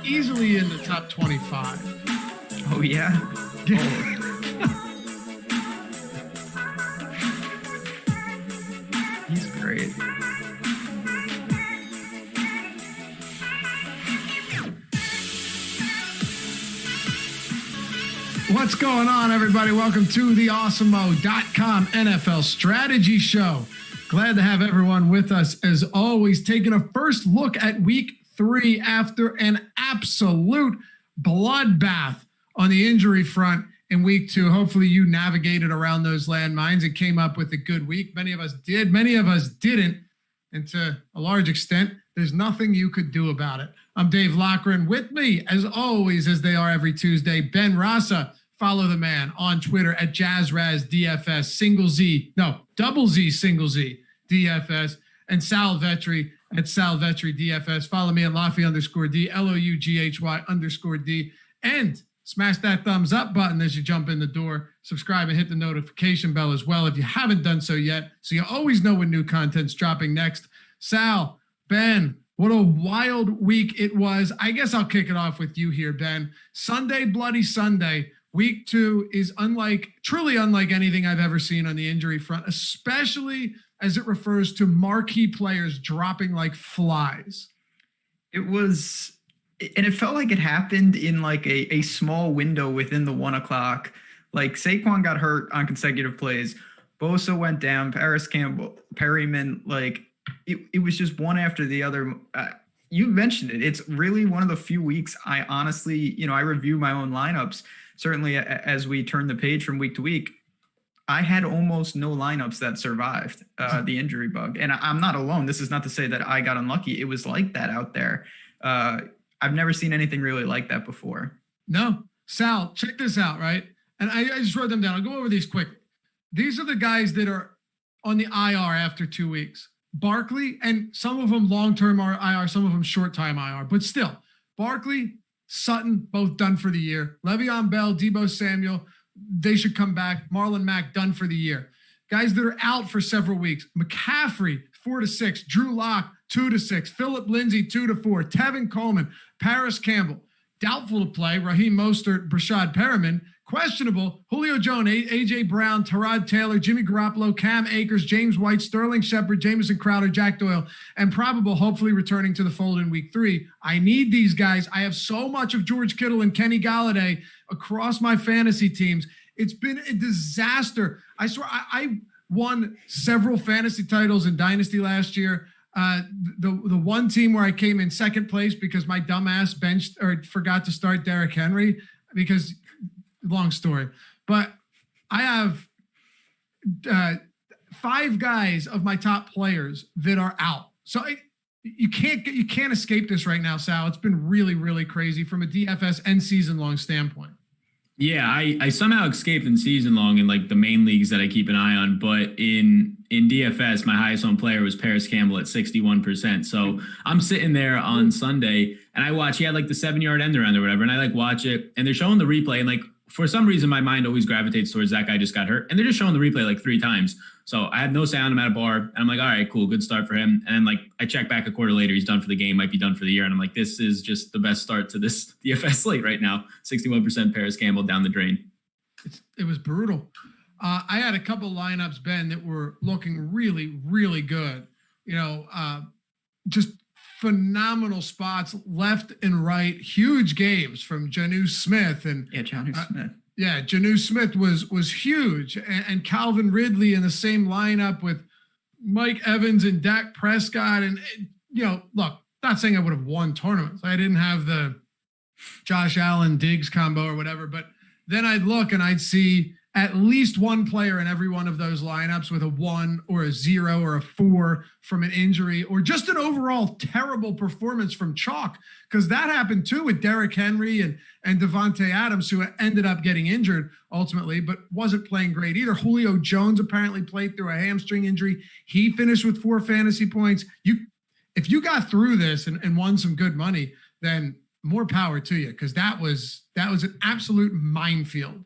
easily in the top 25. Oh, yeah? Oh. He's great. What's going on, everybody? Welcome to the Awesemo.com NFL Strategy Show. Glad to have everyone with us, as always, taking a first look at Week 3 after an absolute bloodbath on the injury front in Week 2. Hopefully you navigated around those landmines and came up with a good week. Many of us did. Many of us didn't. And to a large extent, there's nothing you could do about it. I'm Dave Loughran. With me, as always, as they are every Tuesday, Ben Rasa. Follow the man on Twitter at JazzRazDFS, double Z, single Z, DFS, and Sal Vetri at Sal Vetri DFS. Follow me at Laffy_D, LOUGHY_D, and smash that thumbs up button as you jump in the door. Subscribe and hit the notification bell as well if you haven't done so yet, so you always know when new content's dropping next. Sal, Ben, what a wild week it was. I guess I'll kick it off with you here, Ben. Sunday, Bloody Sunday. Week 2 is truly unlike anything I've ever seen on the injury front, especially as it refers to marquee players dropping like flies. It was, and it felt like it happened in like a small window within the 1 o'clock. Like Saquon got hurt on consecutive plays. Bosa went down, Paris Campbell, Perryman, like it was just one after the other. You mentioned it. It's really one of the few weeks I honestly, I review my own lineups. Certainly, as we turn the page from week to week, I had almost no lineups that survived the injury bug. And I'm not alone. This is not to say that I got unlucky. It was like that out there. I've never seen anything really like that before. No. Sal, check this out, right? And I just wrote them down. I'll go over these quickly. These are the guys that are on the IR after 2 weeks. Barkley, and some of them long-term IR, some of them short-time IR. But still, Barkley, Sutton, both done for the year. Le'Veon Bell, Deebo Samuel, they should come back. Marlon Mack, done for the year. Guys that are out for several weeks. McCaffrey, 4 to 6. Drew Lock, 2 to 6. Phillip Lindsay, 2 to 4. Tevin Coleman, Paris Campbell, doubtful to play. Raheem Mostert, Brashad Perriman, questionable. Julio Jones, AJ Brown, Tyrod Taylor, Jimmy Garoppolo, Cam Akers, James White, Sterling Shepard, Jamison Crowder, Jack Doyle, and probable, hopefully returning to the fold in week 3. I need these guys. I have so much of George Kittle and Kenny Galladay across my fantasy teams. It's been a disaster. I swear I won several fantasy titles in Dynasty last year. The one team where I came in second place because my dumbass benched or forgot to start Derrick Henry because long story, but I have 5 guys of my top players that are out. So you can't escape this right now, Sal. It's been really, really crazy from a DFS and season long standpoint. Yeah, I somehow escaped in season long in like the main leagues that I keep an eye on, but in DFS, my highest owned player was Paris Campbell at 61%. So I'm sitting there on Sunday and I watch, he had like the 7-yard end around or whatever, and I like watch it and they're showing the replay, and like for some reason my mind always gravitates towards that guy just got hurt, and they're just showing the replay like 3 times. So I had no sound. I'm at a bar and I'm like, all right, cool, good start for him. And then like I check back a quarter later, he's done for the game, might be done for the year. And I'm like, this is just the best start to this DFS slate right now. 61% Paris Campbell down the drain. It was brutal. I had a couple lineups, Ben, that were looking really, really good. Just phenomenal spots left and right. Huge games from Jonnu Smith and Jonnu Smith. Yeah, Jonnu Smith was huge, and Calvin Ridley in the same lineup with Mike Evans and Dak Prescott. And look, not saying I would have won tournaments. I didn't have the Josh Allen Diggs combo or whatever, but then I'd look and I'd see at least one player in every one of those lineups with a 1 or a 0 or a 4 from an injury, or just an overall terrible performance from chalk. Because that happened too with Derrick Henry and Devontae Adams, who ended up getting injured ultimately, but wasn't playing great either. Julio Jones apparently played through a hamstring injury. He finished with 4 fantasy points. If you got through this and won some good money, then more power to you, because that was an absolute minefield.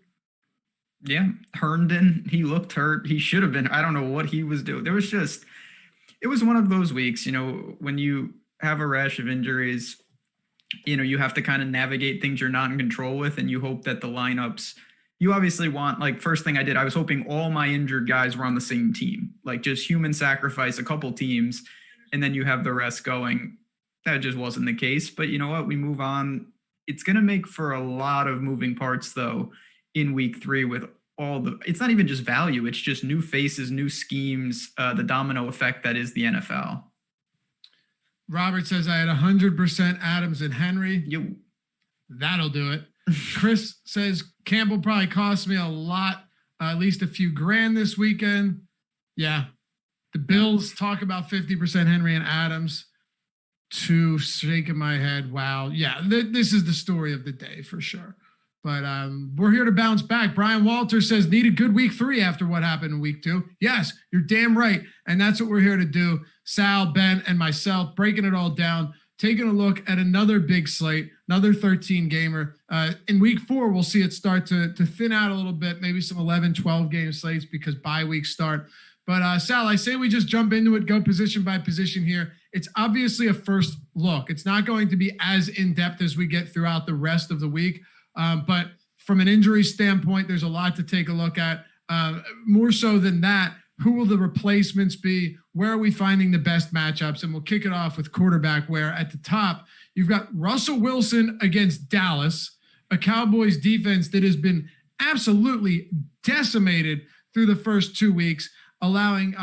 Yeah, Herndon, he looked hurt. He should have been. I don't know what he was doing. It was one of those weeks, when you have a rash of injuries, you have to kind of navigate things you're not in control with, and you hope that the lineups, you obviously want, like, first thing I did, I was hoping all my injured guys were on the same team, like just human sacrifice a couple teams, and then you have the rest going. That just wasn't the case. But you know what? We move on. It's going to make for a lot of moving parts, though, in week 3 with it's not even just value. It's just new faces, new schemes, the domino effect that is the NFL. Robert says I had 100% Adams and Henry. That'll do it. Chris says Campbell probably cost me a lot, at least a few grand this weekend. Yeah. The Bills talk about 50% Henry and Adams. Shaking my head. Wow. Yeah. This is the story of the day for sure. But we're here to bounce back. Brian Walter says, need a good week 3 after what happened in week 2. Yes, you're damn right. And that's what we're here to do. Sal, Ben, and myself breaking it all down, taking a look at another big slate, another 13-gamer. In week 4, we'll see it start to thin out a little bit, maybe some 11, 12-game slates because bye weeks start. But Sal, I say we just jump into it, go position by position here. It's obviously a first look. It's not going to be as in-depth as we get throughout the rest of the week. But from an injury standpoint, there's a lot to take a look at. More so than that, who will the replacements be? Where are we finding the best matchups? And we'll kick it off with quarterback, where at the top, you've got Russell Wilson against Dallas, a Cowboys defense that has been absolutely decimated through the first 2 weeks, allowing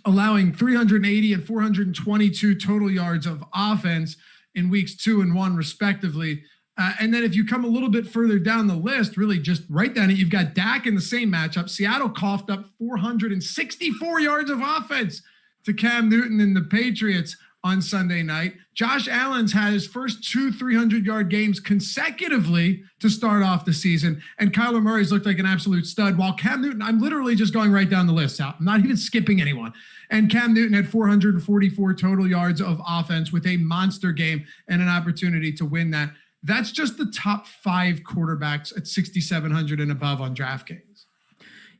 380 and 422 total yards of offense in weeks 2 and 1, respectively. And then if you come a little bit further down the list, really just right down it, you've got Dak in the same matchup. Seattle coughed up 464 yards of offense to Cam Newton and the Patriots on Sunday night. Josh Allen's had his first 2 300-yard games consecutively to start off the season. And Kyler Murray's looked like an absolute stud, while Cam Newton, I'm literally just going right down the list out. I'm not even skipping anyone. And Cam Newton had 444 total yards of offense with a monster game and an opportunity to win that. That's just the top 5 quarterbacks at 6,700 and above on DraftKings.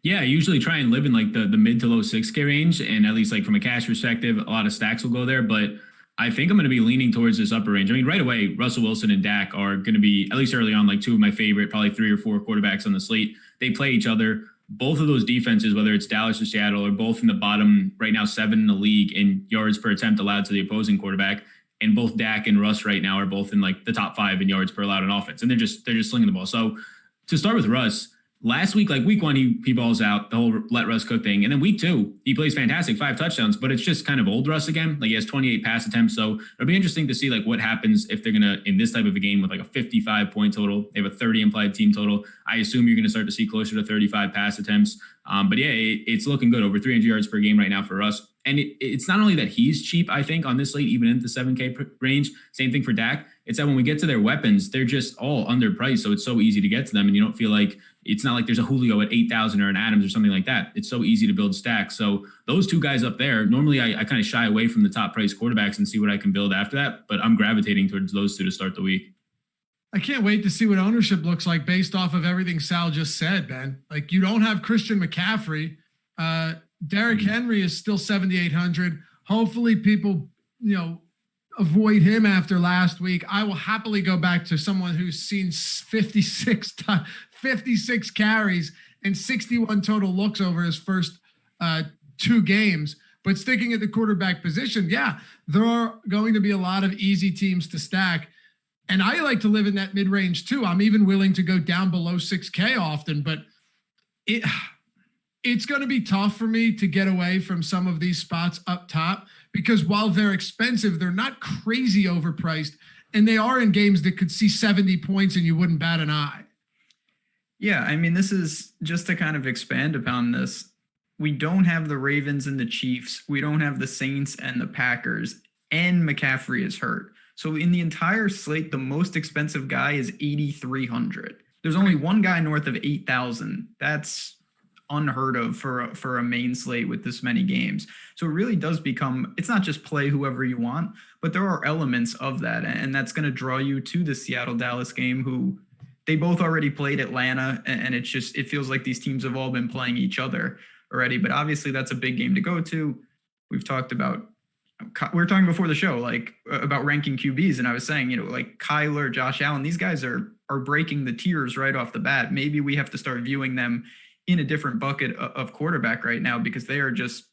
Yeah, I usually try and live in like the mid to low 6K range. And at least like from a cash perspective, a lot of stacks will go there. But I think I'm going to be leaning towards this upper range. I mean, right away, Russell Wilson and Dak are going to be, at least early on, like 2 of my favorite, probably 3 or 4 quarterbacks on the slate. They play each other. Both of those defenses, whether it's Dallas or Seattle, are both in the bottom right now 7 in the league in yards per attempt allowed to the opposing quarterback. And both Dak and Russ right now are both in like the top 5 in yards per allowed on offense. And they're just slinging the ball. So to start with Russ, last week, like week 1, he balls out, the whole let Russ cook thing. And then week 2, he plays fantastic, 5 touchdowns, but it's just kind of old Russ again. Like he has 28 pass attempts. So it'll be interesting to see like what happens if they're going to, in this type of a game with like a 55 point total, they have a 30 implied team total. I assume you're going to start to see closer to 35 pass attempts. But yeah, it's looking good, over 300 yards per game right now for Russ. And it's not only that he's cheap, I think, on this slate, even in the 7K range. Same thing for Dak. It's that when we get to their weapons, they're just all underpriced. So it's so easy to get to them. And you don't feel like it's not like there's a Julio at 8,000 or an Adams or something like that. It's so easy to build stacks. So those 2 guys up there, normally I kind of shy away from the top price quarterbacks and see what I can build after that. But I'm gravitating towards those 2 to start the week. I can't wait to see what ownership looks like based off of everything Sal just said, Ben. Like you don't have Christian McCaffrey. Derrick Henry is still 7,800. Hopefully people, avoid him after last week. I will happily go back to someone who's seen 56 carries and 61 total looks over his first 2 games. But sticking at the quarterback position, yeah, there are going to be a lot of easy teams to stack. And I like to live in that mid-range too. I'm even willing to go down below 6K often, but it's going to be tough for me to get away from some of these spots up top because while they're expensive, they're not crazy overpriced, and they are in games that could see 70 points and you wouldn't bat an eye. Yeah, I mean, this is just to kind of expand upon this. We don't have the Ravens and the Chiefs. We don't have the Saints and the Packers, and McCaffrey is hurt. So in the entire slate, the most expensive guy is 8,300. There's only one guy north of 8,000. That's unheard of for a main slate with this many games. So it really does become, it's not just play whoever you want, but there are elements of that. And that's going to draw you to the Seattle-Dallas game, who they both already played Atlanta. And it feels like these teams have all been playing each other already. But obviously that's a big game to go to. We've talked about we were talking before the show, like about ranking QBs. And I was saying, like Kyler, Josh Allen, these guys are breaking the tiers right off the bat. Maybe we have to start viewing them in a different bucket of quarterback right now, because they are just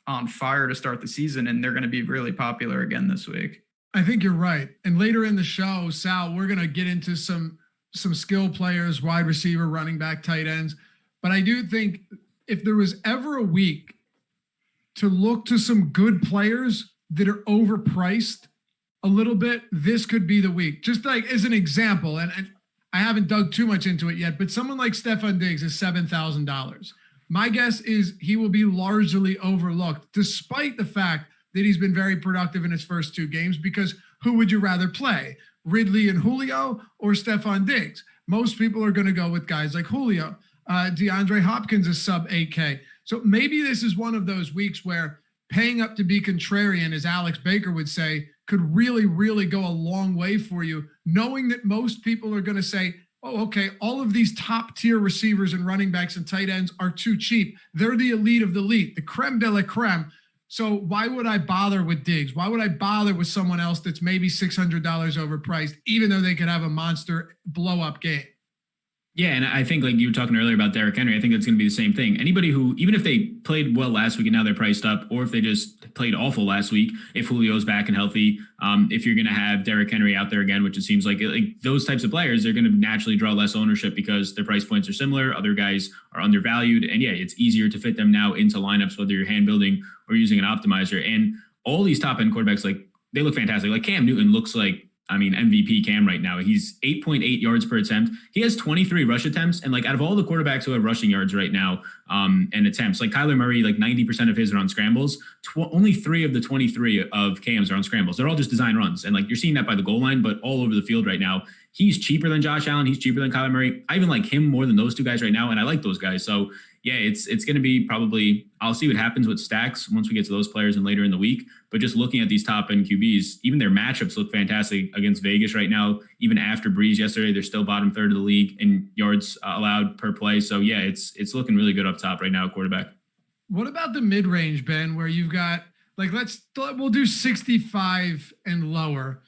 on fire to start the season, and they're going to be really popular again this week. I think you're right. And later in the show, Sal, we're going to get into some skill players, wide receiver, running back, tight ends. But I do think if there was ever a week to look to some good players that are overpriced a little bit, this could be the week. Just like as an example, and I haven't dug too much into it yet, but someone like Stefon Diggs is $7,000. My guess is he will be largely overlooked, despite the fact that he's been very productive in his first 2 games, because who would you rather play, Ridley and Julio or Stefon Diggs? Most people are going to go with guys like Julio. DeAndre Hopkins is sub 8K. So maybe this is one of those weeks where paying up to be contrarian, as Alex Baker would say, could really, really go a long way for you, knowing that most people are going to say, oh, okay, all of these top tier receivers and running backs and tight ends are too cheap. They're the elite of the elite, the creme de la creme. So why would I bother with Diggs? Why would I bother with someone else that's maybe $600 overpriced, even though they could have a monster blow up game? Yeah, and I think like you were talking earlier about Derrick Henry, I think it's going to be the same thing. Anybody who, even if they played well last week and now they're priced up, or if they just played awful last week, if Julio's back and healthy, if you're going to have Derrick Henry out there again, which it seems like those types of players, they're going to naturally draw less ownership because their price points are similar. Other guys are undervalued. And yeah, it's easier to fit them now into lineups, whether you're hand building or using an optimizer. And all these top end quarterbacks, like they look fantastic. Like Cam Newton looks like, MVP Cam right now. He's 8.8 yards per attempt. He has 23 rush attempts. And like out of all the quarterbacks who have rushing yards right now and attempts, like Kyler Murray, like 90% of his are on scrambles. Only 3 of the 23 of Cam's are on scrambles. They're all just design runs. And like you're seeing that by the goal line, but all over the field right now. He's cheaper than Josh Allen. He's cheaper than Kyler Murray. I even like him more than those 2 guys right now. And I like those guys. So yeah, it's going to be probably, I'll see what happens with stacks once we get to those players and later in the week. But just looking at these top end QBs, even their matchups look fantastic against Vegas right now. Even after Breeze yesterday, they're still bottom third of the league in yards allowed per play. So yeah, it's looking really good up top right now, quarterback. What about the mid range, Ben, where you've got like, we'll do 65 and lower,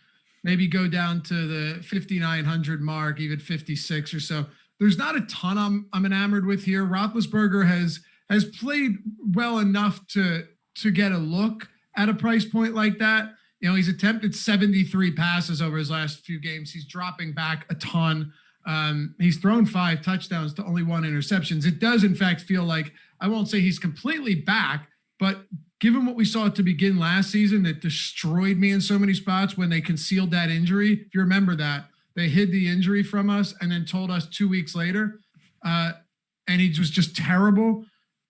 maybe go down to the 5,900 mark, even 56 or so. There's not a ton I'm enamored with here. Roethlisberger has played well enough to get a look at a price point like that. He's attempted 73 passes over his last few games. He's dropping back a ton. He's thrown 5 touchdowns to only 1 interceptions. It does, in fact, feel like, I won't say he's completely back, but given what we saw to begin last season that destroyed me in so many spots when they concealed that injury, if you remember that, they hid the injury from us and then told us 2 weeks later, and he was just terrible.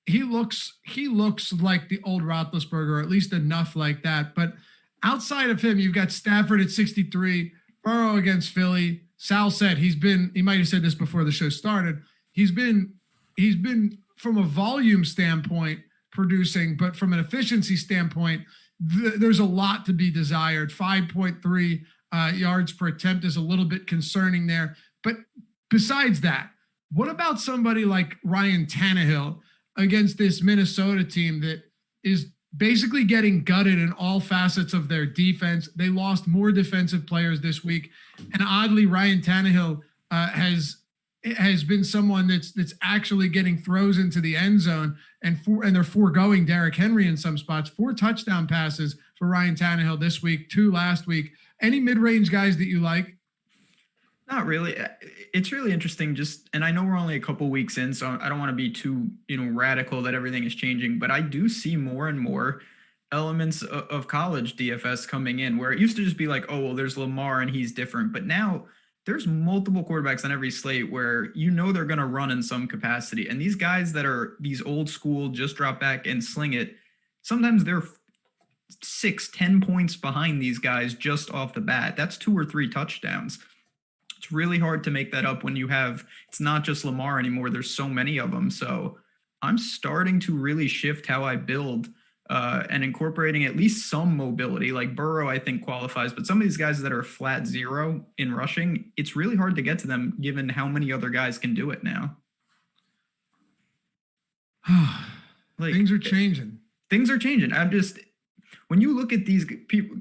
He looks like the old Roethlisberger, or at least enough like that. But outside of him, you've got Stafford at 63, Burrow against Philly. Sal said he might have said this before the show started. He's been from a volume standpoint producing, but from an efficiency standpoint, there's a lot to be desired. 5.3 yards per attempt is a little bit concerning there. But besides that, what about somebody like Ryan Tannehill against this Minnesota team that is basically getting gutted in all facets of their defense? They lost more defensive players this week. And oddly, Ryan Tannehill has been someone that's actually getting throws into the end zone, and they're foregoing Derrick Henry in some spots. 4 touchdown passes for Ryan Tannehill this week, 2 last week. Any mid-range guys that you like? Not really. It's really interesting. And I know we're only a couple weeks in, so I don't want to be too, radical that everything is changing, but I do see more and more elements of college DFS coming in, where it used to just be like, oh, well, there's Lamar and he's different. But now there's multiple quarterbacks on every slate where they're going to run in some capacity. And these guys that are these old school, just drop back and sling it, sometimes they're 6-10 points behind these guys just off the bat. That's 2 or 3 touchdowns. It's really hard to make that up when it's not just Lamar anymore. There's so many of them. So I'm starting to really shift how I build and incorporating at least some mobility. Like Burrow, I think qualifies, but some of these guys that are flat 0 in rushing, it's really hard to get to them given how many other guys can do it now. Things are changing. Things are changing. when you look at these people,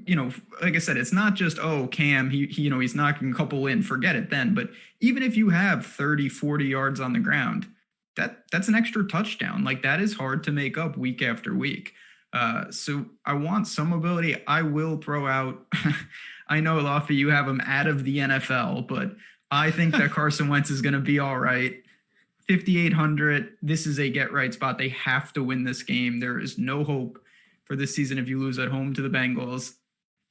like I said, it's not just, oh, Cam, he's knocking a couple in, forget it then. But even if you have 30, 40 yards on the ground, that's an extra touchdown. Like, that is hard to make up week after week. So I want some ability. I will throw out, I know, Laffy, you have him out of the NFL, but I think that Carson Wentz is going to be all right. 5,800. This is a get right spot. They have to win this game. There is no hope for this season if you lose at home to the Bengals.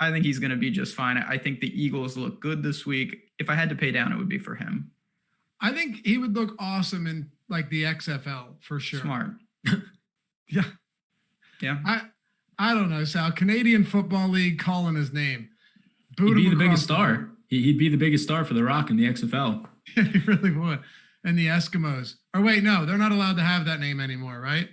I think he's going to be just fine. I think the Eagles look good this week. If I had to pay down, it would be for him. I think he would look awesome in like the XFL for sure. Smart. Yeah. Yeah. I don't know, Sal. Canadian Football League calling his name. He'd be the biggest star. He'd be the biggest star for The Rock in the XFL. Yeah, he really would. And the Eskimos. Or wait, no, they're not allowed to have that name anymore, right?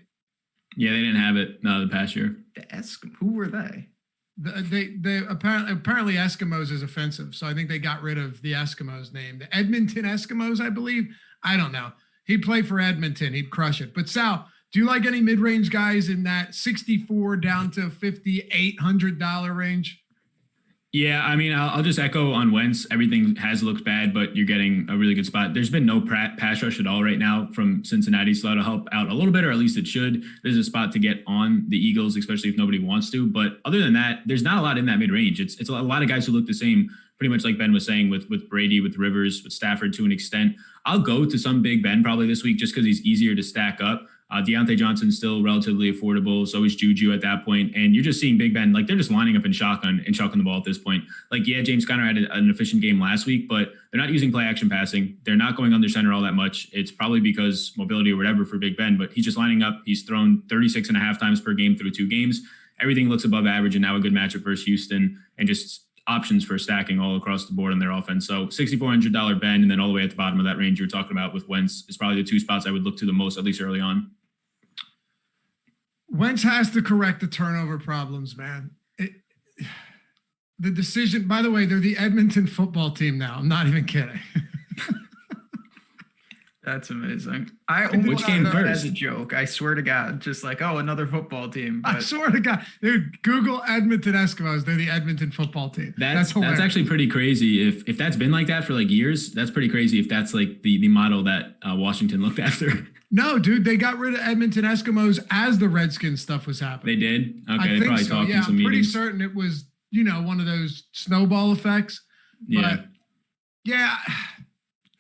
Yeah, they didn't have it the past year. The who were they? They apparently Eskimos is offensive, so I think they got rid of the Eskimos name. The Edmonton Eskimos, I believe. I don't know. He'd play for Edmonton. He'd crush it. But Sal, do you like any mid-range guys in that $64 down to $5,800 range? Yeah, I mean, I'll just echo on Wentz. Everything has looked bad, but you're getting a really good spot. There's been no pass rush at all right now from Cincinnati, so that'll help out a little bit, or at least it should. There's a spot to get on the Eagles, especially if nobody wants to. But other than that, there's not a lot in that mid-range. It's a lot of guys who look the same, pretty much like Ben was saying with Brady, with Rivers, with Stafford to an extent. I'll go to some Big Ben probably this week just because he's easier to stack up. Deontay Johnson's still relatively affordable. So is Juju at that point. And you're just seeing Big Ben, like they're just lining up in shotgun and chucking the ball at this point. Like, yeah, James Conner had an efficient game last week, but they're not using play action passing. They're not going under center all that much. It's probably because mobility or whatever for Big Ben, but he's just lining up. He's thrown 36.5 times per game through 2 games. Everything looks above average, and now a good matchup versus Houston, and just options for stacking all across the board on their offense. So $6,400 Ben, and then all the way at the bottom of that range you're talking about with Wentz is probably the 2 spots I would look to the most, at least early on. Wentz has to correct the turnover problems, man. The decision, by the way, they're the Edmonton football team now. I'm not even kidding. That's amazing. I only Which came first? As a joke. I swear to God, just like, oh, another football team. But... I swear to God, dude, Google Edmonton Eskimos. They're the Edmonton football team. That's actually pretty crazy. If that's been like that for like years, that's pretty crazy. If that's like the model that Washington looked after. No, dude, they got rid of Edmonton Eskimos as the Redskins stuff was happening. They did? Okay, I they think probably so. talked Yeah, in some I'm pretty meetings. certain it was, one of those snowball effects. Yeah. But yeah,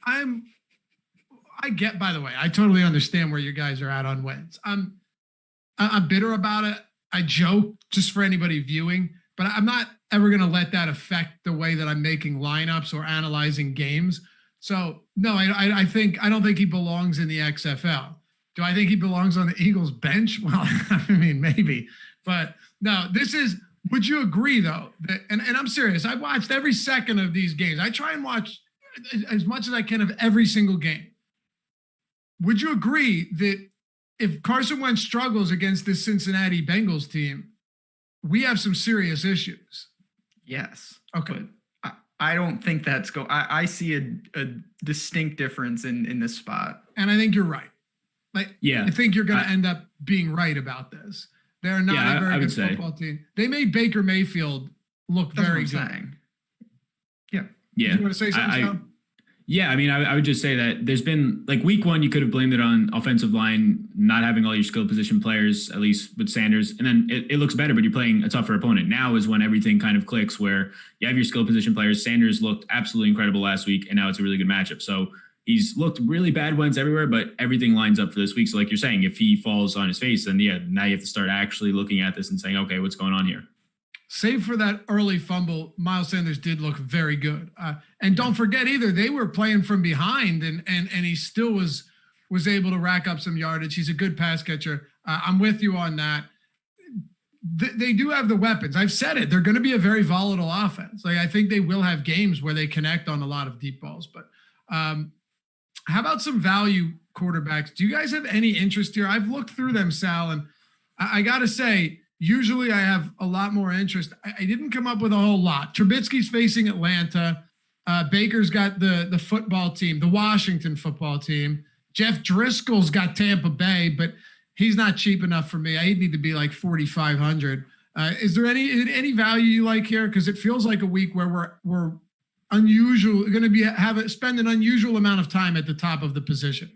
I get, by the way, I totally understand where you guys are at on Wentz. I'm bitter about it. I joke just for anybody viewing, but I'm not ever going to let that affect the way that I'm making lineups or analyzing games. So no, I don't think he belongs in the XFL. Do I think he belongs on the Eagles bench? Well, I mean, maybe, but no, would you agree though? That, and I'm serious. I watched every second of these games. I try and watch as much as I can of every single game. Would you agree that if Carson Wentz struggles against this Cincinnati Bengals team, we have some serious issues? Yes. Okay. But I don't think that's I see a distinct difference in this spot. And I think you're right. Yeah. I think you're going to end up being right about this. They're not a very good football team. They made Baker Mayfield look very good. Saying. Yeah. Yeah. You want to say something, Sam? Yeah, I mean, I would just say that there's been, like, week 1, you could have blamed it on offensive line, not having all your skill position players, at least with Sanders. And then it looks better, but you're playing a tougher opponent. Now is when everything kind of clicks, where you have your skill position players. Sanders looked absolutely incredible last week, and now it's a really good matchup. So he's looked really bad Wentz everywhere, but everything lines up for this week. So like you're saying, if he falls on his face, then yeah, now you have to start actually looking at this and saying, okay, what's going on here? Save for that early fumble, Miles Sanders did look very good. And don't forget either, they were playing from behind, and he still was able to rack up some yardage. He's a good pass catcher. I'm with you on that. They do have the weapons. I've said it. They're going to be a very volatile offense. Like, I think they will have games where they connect on a lot of deep balls. But how about some value quarterbacks? Do you guys have any interest here? I've looked through them, Sal, and I got to say, usually I have a lot more interest. I didn't come up with a whole lot. Trubisky's facing Atlanta. Baker's got the football team, the Washington football team. Jeff Driscoll's got Tampa Bay, but he's not cheap enough for me. I need to be like 4,500. Is there any value you like here? Because it feels like a week where we're unusual, going to be spend an unusual amount of time at the top of the position.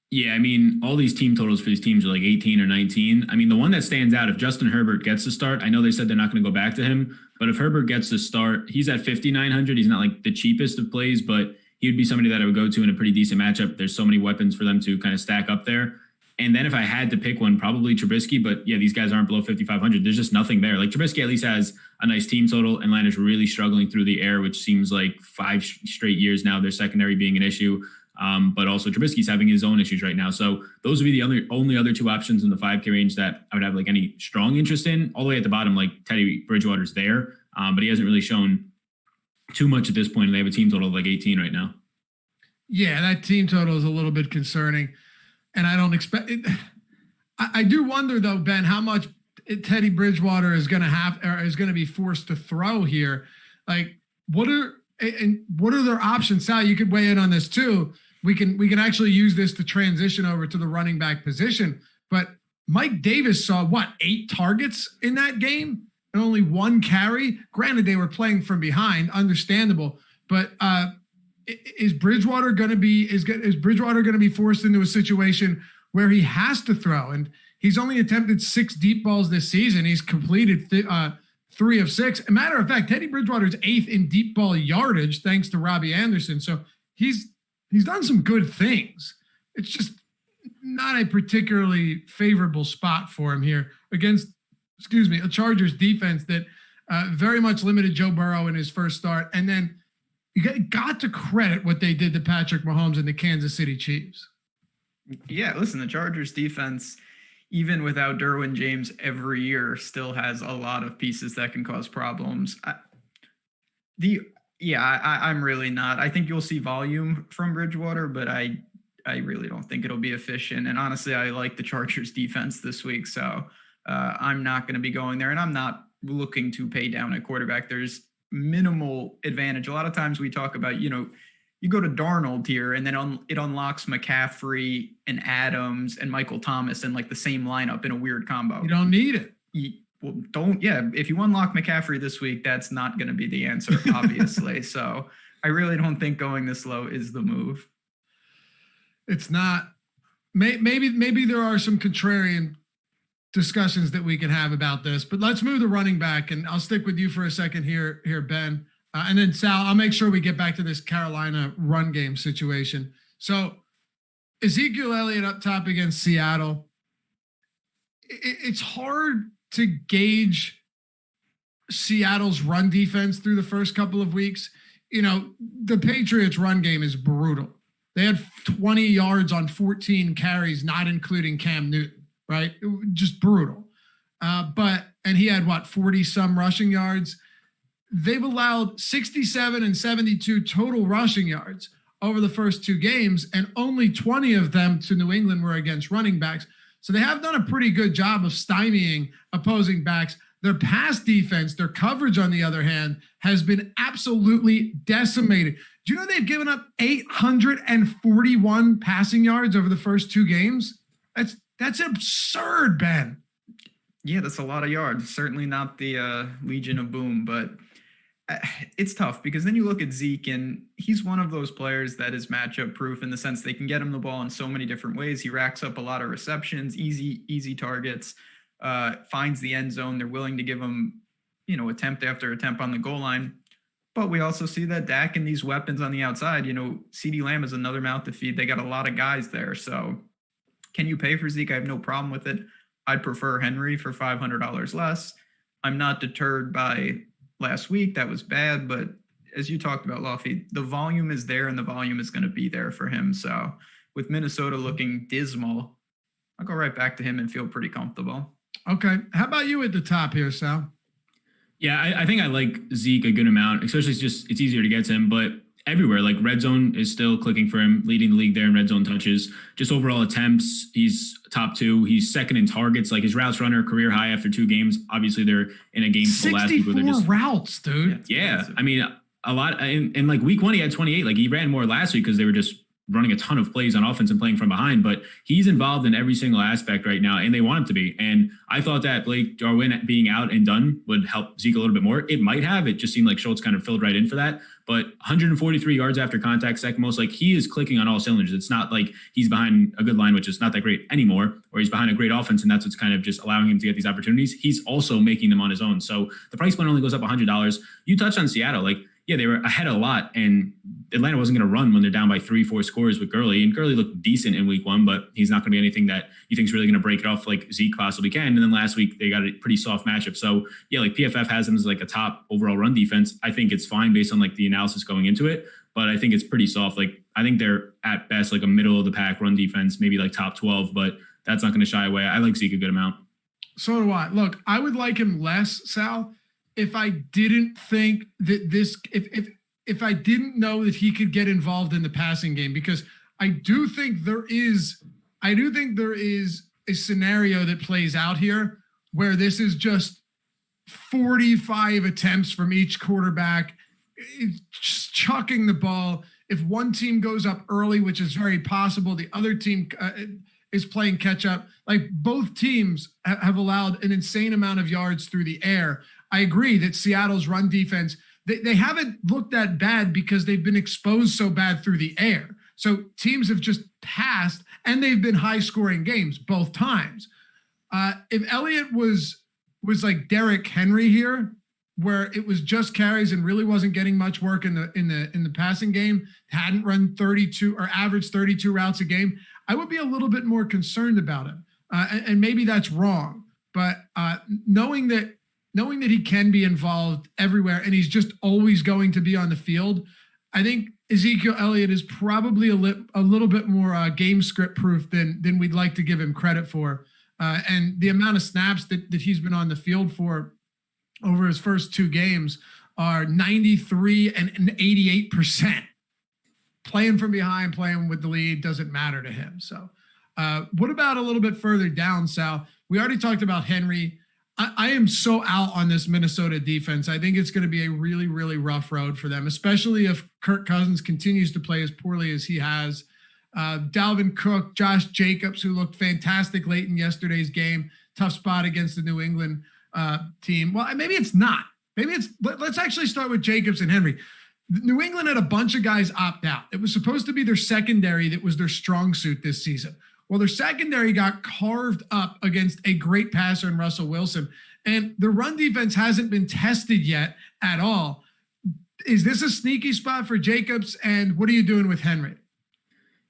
Yeah, I mean, all these team totals for these teams are like 18 or 19. I mean, the one that stands out, if Justin Herbert gets the start, I know they said they're not going to go back to him, but if Herbert gets the start, he's at 5,900. He's not like the cheapest of plays, but he would be somebody that I would go to in a pretty decent matchup. There's so many weapons for them to kind of stack up there. And then if I had to pick one, probably Trubisky, but yeah, these guys aren't below 5,500. There's just nothing there. Like Trubisky at least has a nice team total. Atlanta's really struggling through the air, which seems like 5 straight years now, their secondary being an issue. But also Trubisky's having his own issues right now. So those would be the only other 2 options in the 5K range that I would have like any strong interest in. All the way at the bottom, like Teddy Bridgewater's there, but he hasn't really shown too much at this point. And they have a team total of like 18 right now. Yeah, that team total is a little bit concerning. And I don't expect it. I do wonder though, Ben, how much Teddy Bridgewater is going to have or is going to be forced to throw here. Like what are their options? Sal, you could weigh in on this too. We can actually use this to transition over to the running back position. But Mike Davis saw 8 targets in that game and only 1 carry. Granted, they were playing from behind, understandable. But is Bridgewater going to be forced into a situation where he has to throw? And he's only attempted 6 deep balls this season. He's completed 3 of 6. As a matter of fact, Teddy Bridgewater's 8th in deep ball yardage, thanks to Robbie Anderson. So he's done some good things. It's just not a particularly favorable spot for him here against, a Chargers defense that very much limited Joe Burrow in his first start. And then you got to credit what they did to Patrick Mahomes and the Kansas City Chiefs. Yeah, listen, the Chargers defense, even without Derwin James every year, still has a lot of pieces that can cause problems. I'm really not. I think you'll see volume from Bridgewater, but I really don't think it'll be efficient. And honestly, I like the Chargers defense this week, so I'm not going to be going there. And I'm not looking to pay down at quarterback. There's minimal advantage. A lot of times we talk about, you go to Darnold here and then it unlocks McCaffrey and Adams and Michael Thomas in like the same lineup in a weird combo. You don't need it. If you unlock McCaffrey this week, that's not going to be the answer, obviously. So I really don't think going this low is the move. It's not. Maybe there are some contrarian discussions that we can have about this, but let's move to running back, and I'll stick with you for a second here, Ben, and then Sal. I'll make sure we get back to this Carolina run game situation. So Ezekiel Elliott up top against Seattle. It's hard to gauge Seattle's run defense through the first couple of weeks. The Patriots run game is brutal. They had 20 yards on 14 carries, not including Cam Newton, right? Just brutal. And he had 40 some rushing yards. They've allowed 67 and 72 total rushing yards over the first 2 games, and only 20 of them to New England were against running backs. So they have done a pretty good job of stymieing opposing backs. Their pass defense, their coverage, on the other hand, has been absolutely decimated. Do you know they've given up 841 passing yards over the first 2 games? That's absurd, Ben. Yeah, that's a lot of yards. Certainly not the Legion of Boom, but it's tough because then you look at Zeke and he's one of those players that is matchup proof in the sense they can get him the ball in so many different ways. He racks up a lot of receptions, easy targets, finds the end zone. They're willing to give him, attempt after attempt on the goal line. But we also see that Dak and these weapons on the outside, CeeDee Lamb is another mouth to feed. They got a lot of guys there. So can you pay for Zeke? I have no problem with it. I'd prefer Henry for $500 less. I'm not deterred by last week. That was bad. But as you talked about, Luffy, the volume is there and the volume is going to be there for him. So with Minnesota looking dismal, I'll go right back to him and feel pretty comfortable. Okay. How about you at the top here, Sal? Yeah, I think I like Zeke a good amount, especially it's easier to get to him, but everywhere, like red zone is still clicking for him, leading the league there in red zone touches. Just overall attempts, he's top 2. He's second in targets. Like his routes runner career high after 2 games. Obviously, they're in a game for last week where they're just routes, dude. Yeah, I mean a lot. In like week 1, he had 28. Like he ran more last week because they were just running a ton of plays on offense and playing from behind, but he's involved in every single aspect right now, and they want him to be. And I thought that Blake Jarwin being out and done would help Zeke a little bit more. It might have. It just seemed like Schultz kind of filled right in for that. But 143 yards after contact, second most, like he is clicking on all cylinders. It's not like he's behind a good line, which is not that great anymore, or he's behind a great offense, and that's what's kind of just allowing him to get these opportunities. He's also making them on his own. So the price point only goes up $100. You touched on Seattle. Like, yeah, they were ahead a lot, and Atlanta wasn't going to run when they're down by 3-4 scores with Gurley. And Gurley looked decent in week 1, but he's not going to be anything that you think is really going to break it off like Zeke possibly can. And then last week, they got a pretty soft matchup. So, yeah, like PFF has them as like a top overall run defense. I think it's fine based on like the analysis going into it, but I think it's pretty soft. Like, I think they're at best like a middle of the pack run defense, maybe like top 12, but that's not going to shy away. I like Zeke a good amount. So do I. Look, I would like him less, Sal, if I didn't think that if I didn't know that he could get involved in the passing game, because I do think there is a scenario that plays out here where this is just 45 attempts from each quarterback, just chucking the ball. If one team goes up early, which is very possible, the other team is playing catch up. Like both teams have allowed an insane amount of yards through the air. I agree that Seattle's run defense, they haven't looked that bad because they've been exposed so bad through the air. So teams have just passed, and they've been high-scoring games both times. If Elliott was like Derrick Henry here, where it was just carries and really wasn't getting much work in the passing game, hadn't run 32 or averaged 32 routes a game, I would be a little bit more concerned about him. And maybe that's wrong, but knowing that he can be involved everywhere and he's just always going to be on the field, I think Ezekiel Elliott is probably a little bit more game script proof than we'd like to give him credit for. And the amount of snaps that he's been on the field for over his first 2 games are 93 and 88%. Playing from behind, playing with the lead doesn't matter to him. So what about a little bit further down, Sal? We already talked about Henry. I am so out on this Minnesota defense. I think it's going to be a really, really rough road for them, especially if Kirk Cousins continues to play as poorly as he has. Dalvin Cook, Josh Jacobs, who looked fantastic late in yesterday's game, tough spot against the New England team. Well, maybe it's not. Let's actually start with Jacobs and Henry. New England had a bunch of guys opt out. It was supposed to be their secondary that was their strong suit this season. Well, their secondary got carved up against a great passer in Russell Wilson, and the run defense hasn't been tested yet at all. Is this a sneaky spot for Jacobs, and what are you doing with Henry?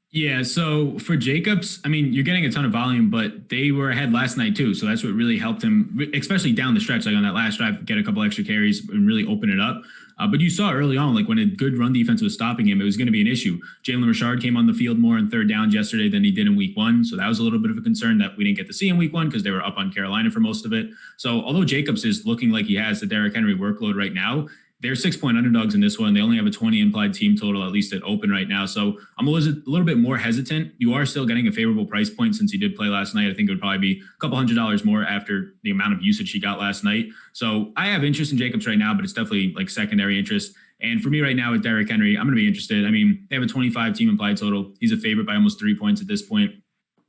Yeah, so for Jacobs, I mean, you're getting a ton of volume, but they were ahead last night too, so that's what really helped him, especially down the stretch, like on that last drive, get a couple extra carries and really open it up. But you saw early on, like when a good run defense was stopping him, it was going to be an issue. Jalen Richard came on the field more in third downs yesterday than he did in week 1. So that was a little bit of a concern that we didn't get to see in week 1 because they were up on Carolina for most of it. So although Jacobs is looking like he has the Derrick Henry workload right now, they're 6-point underdogs in this one. They only have a 20 implied team total, at least at open right now. So I'm a little bit more hesitant. You are still getting a favorable price point since he did play last night. I think it would probably be a couple $100 more after the amount of usage he got last night. So I have interest in Jacobs right now, but it's definitely like secondary interest. And for me right now with Derrick Henry, I'm going to be interested. I mean, they have a 25 team implied total. He's a favorite by almost 3 points at this point.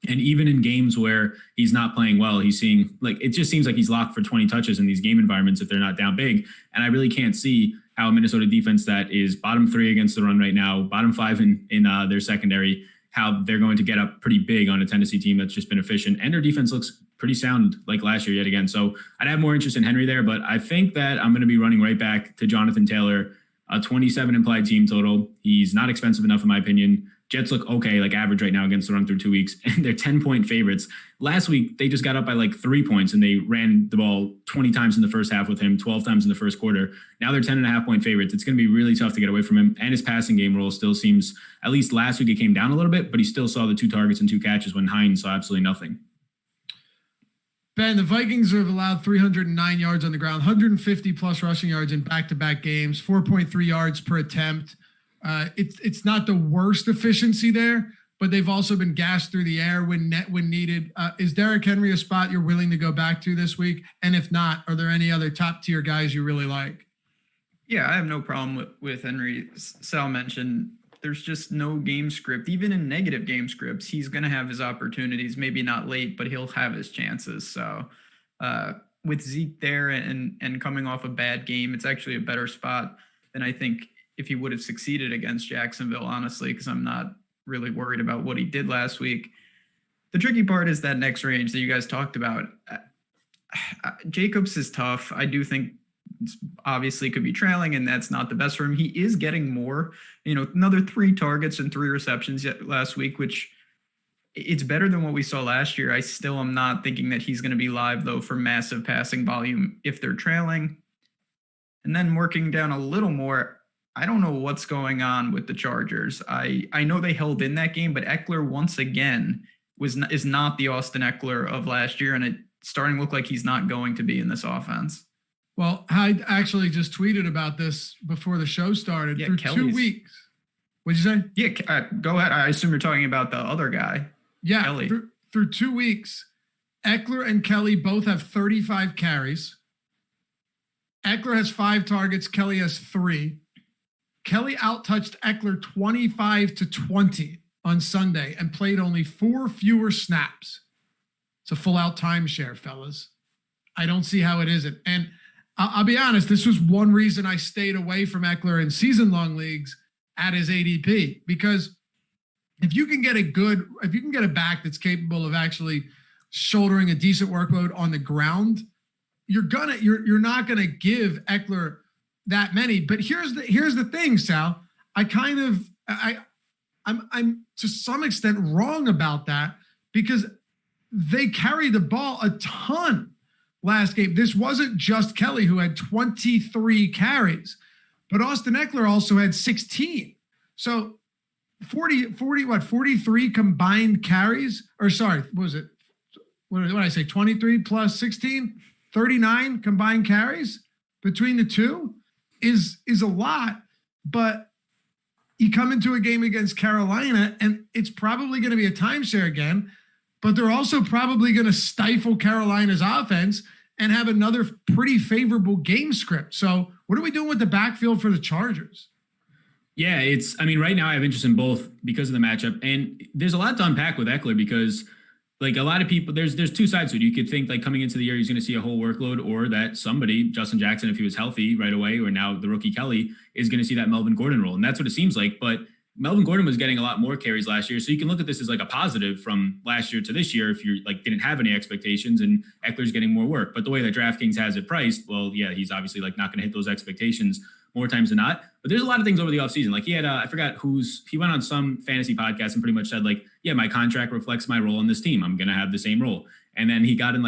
And even in games where he's not playing well, he's seeing like, it just seems like he's locked for 20 touches in these game environments if they're not down big. And I really can't see how a Minnesota defense that is bottom 3 against the run right now, bottom 5 in their secondary, how they're going to get up pretty big on a Tennessee team that's just been efficient. And their defense looks pretty sound like last year yet again. So I'd have more interest in Henry there, but I think that I'm going to be running right back to Jonathan Taylor, a 27 implied team total. He's not expensive enough in my opinion. Jets look okay, like average right now against the run through 2 weeks, and they're 10-point favorites. Last week, they just got up by like 3 points, and they ran the ball 20 times in the first half with him, 12 times in the first quarter. Now they're 10.5-point favorites. It's going to be really tough to get away from him, and his passing game role still seems, at least last week, it came down a little bit, but he still saw the 2 targets and 2 catches when Hines saw absolutely nothing. Ben, the Vikings have allowed 309 yards on the ground, 150-plus rushing yards in back-to-back games, 4.3 yards per attempt. It's not the worst efficiency there, but they've also been gassed through the air when needed. Is Derrick Henry a spot you're willing to go back to this week? And if not, are there any other top-tier guys you really like? Yeah, I have no problem with Henry. Sal mentioned there's just no game script. Even in negative game scripts, he's going to have his opportunities, maybe not late, but he'll have his chances. So with Zeke there and coming off a bad game, it's actually a better spot than I think if he would have succeeded against Jacksonville, honestly, because I'm not really worried about what he did last week. The tricky part is that next range that you guys talked about. Jacobs is tough. I do think obviously could be trailing, and that's not the best for him. He is getting more, another 3 targets and 3 receptions last week, which it's better than what we saw last year. I still am not thinking that he's going to be live, though, for massive passing volume if they're trailing. And then working down a little more, I don't know what's going on with the Chargers. I know they held in that game, but Eckler once again is not the Austin Eckler of last year, and it's starting to look like he's not going to be in this offense. Well, I actually just tweeted about this before the show started. Yeah, through Kelly's. 2 weeks. What'd you say? Yeah, go ahead. I assume you're talking about the other guy. Yeah, Kelly. Through 2 weeks, Eckler and Kelly both have 35 carries. Eckler has 5 targets. Kelly has 3. Kelly outtouched Eckler 25-20 on Sunday and played only 4 fewer snaps. It's a full-out timeshare, fellas. I don't see how it isn't. And I'll be honest, this was one reason I stayed away from Eckler in season-long leagues at his ADP, because if you can get a back that's capable of actually shouldering a decent workload on the ground, you're not gonna give Eckler that many. But here's the thing, Sal. I'm to some extent wrong about that, because they carried the ball a ton last game. This wasn't just Kelly, who had 23 carries, but Austin Eckler also had 16. So 43 combined carries, or sorry, what was it? What did I say? 23 plus 16, 39 combined carries between the two is a lot. But you come into a game against Carolina, and it's probably going to be a timeshare again, but they're also probably going to stifle Carolina's offense and have another pretty favorable game script. So what are we doing with the backfield for the Chargers? Yeah, right now I have interest in both because of the matchup. And there's a lot to unpack with Eckler because, like, a lot of people, there's 2 sides to it. You could think, like, coming into the year, he's going to see a whole workload, or that somebody, Justin Jackson, if he was healthy right away, or now the rookie Kelly, is going to see that Melvin Gordon role. And that's what it seems like. But Melvin Gordon was getting a lot more carries last year. So you can look at this as like a positive from last year to this year if you like didn't have any expectations, and Eckler's getting more work. But the way that DraftKings has it priced, well, yeah, he's obviously like not going to hit those expectations more times than not. But there's a lot of things over the offseason. Like he had, I forgot he went on some fantasy podcast and pretty much said, like, yeah, my contract reflects my role in this team. I'm going to have the same role. And then he got in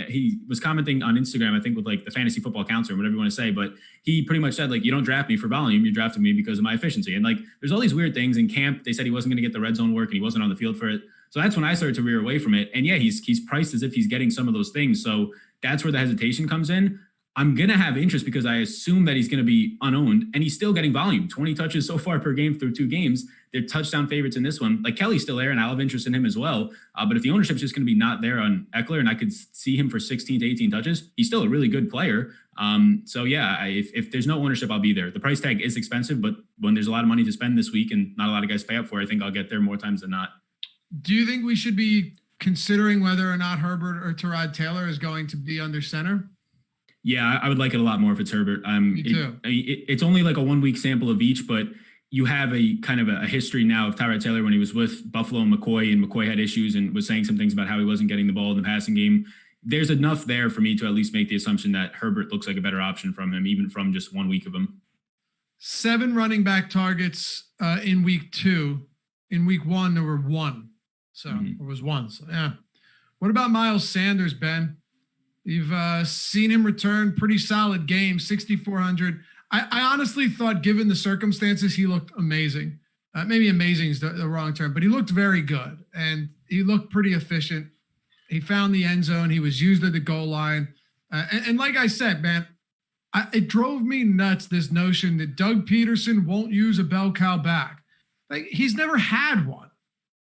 he was commenting on Instagram, I think, with like the fantasy football counselor, whatever you want to say. But he pretty much said, like, you don't draft me for volume. You drafted me because of my efficiency. And like, there's all these weird things in camp. They said he wasn't going to get the red zone work and he wasn't on the field for it. So that's when I started to veer away from it. And yeah, he's priced as if he's getting some of those things. So that's where the hesitation comes in. I'm going to have interest because I assume that he's going to be unowned, and he's still getting volume, 20 touches so far per game through 2 games. They're touchdown favorites in this one. Like, Kelly's still there, and I'll have interest in him as well. But if the ownership's just going to be not there on Eckler, and I could see him for 16 to 18 touches, he's still a really good player. So yeah, if there's no ownership, I'll be there. The price tag is expensive, but when there's a lot of money to spend this week and not a lot of guys pay up for it, I think I'll get there more times than not. Do you think we should be considering whether or not Herbert or Tyrod Taylor is going to be under center? Yeah, I would like it a lot more if it's Herbert. Me too. It's only like a 1-week sample of each, but you have a kind of a history now of Tyrod Taylor when he was with Buffalo and McCoy had issues and was saying some things about how he wasn't getting the ball in the passing game. There's enough there for me to at least make the assumption that Herbert looks like a better option from him, even from just 1 week of him. 7 running back targets in week 2. In week 1, there were 1. So it was 1. So yeah. What about Miles Sanders, Ben? You've seen him return pretty solid game, 6,400. I honestly thought, given the circumstances, he looked amazing. Maybe amazing is the wrong term, but he looked very good, and he looked pretty efficient. He found the end zone. He was used at the goal line. And like I said, man, it drove me nuts, this notion that Doug Peterson won't use a bell cow back. Like, he's never had one.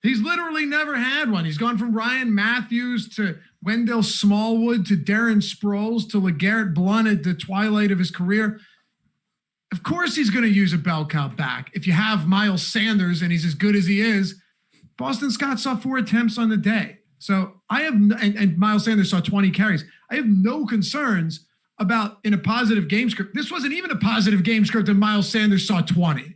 He's literally never had one. He's gone from Ryan Matthews to Wendell Smallwood to Darren Sproles to LeGarrette Blount at the twilight of his career. Of course he's going to use a bell cow back. If you have Miles Sanders and he's as good as he is, Boston Scott saw 4 attempts on the day. So I have, and Miles Sanders saw 20 carries. I have no concerns about in a positive game script. This wasn't even a positive game script and Miles Sanders saw 20.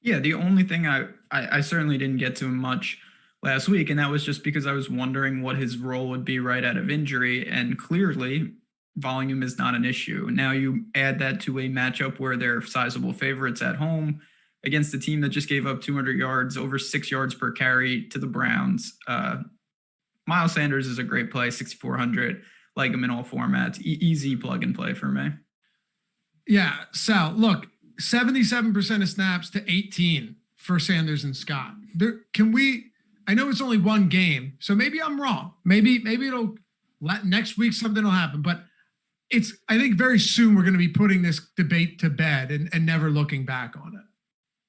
Yeah, the only thing I certainly didn't get to much last week, and that was just because I was wondering what his role would be right out of injury, and clearly volume is not an issue. Now you add that to a matchup where they're sizable favorites at home against a team that just gave up 200 yards, over 6 yards per carry to the Browns. Miles Sanders is a great play, 6,400. Like him in all formats. Easy plug and play for me. Yeah, Sal, look, 77% of snaps to 18 for Sanders and Scott. I know it's only one game, so maybe I'm wrong. Maybe it'll next week something will happen, but I think very soon we're going to be putting this debate to bed and never looking back on it.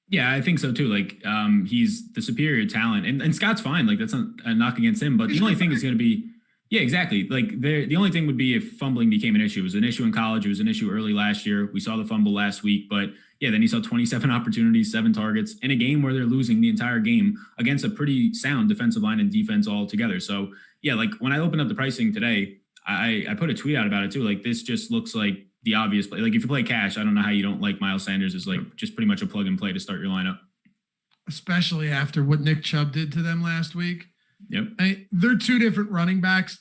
Yeah, I think so too. Like, he's the superior talent, and Scott's fine. Like, that's not a knock against him. But the only thing is going to be, yeah, exactly. Like, the only thing would be if fumbling became an issue. It was an issue in college. It was an issue early last year. We saw the fumble last week, but yeah, then he saw 27 opportunities, 7 targets in a game where they're losing the entire game against a pretty sound defensive line and defense all together. So yeah, like when I opened up the pricing today, I put a tweet out about it too. Like, this just looks like the obvious play. Like, if you play cash, I don't know how you don't like Miles Sanders as like just pretty much a plug and play to start your lineup. Especially after what Nick Chubb did to them last week. Yep. They're 2 different running backs.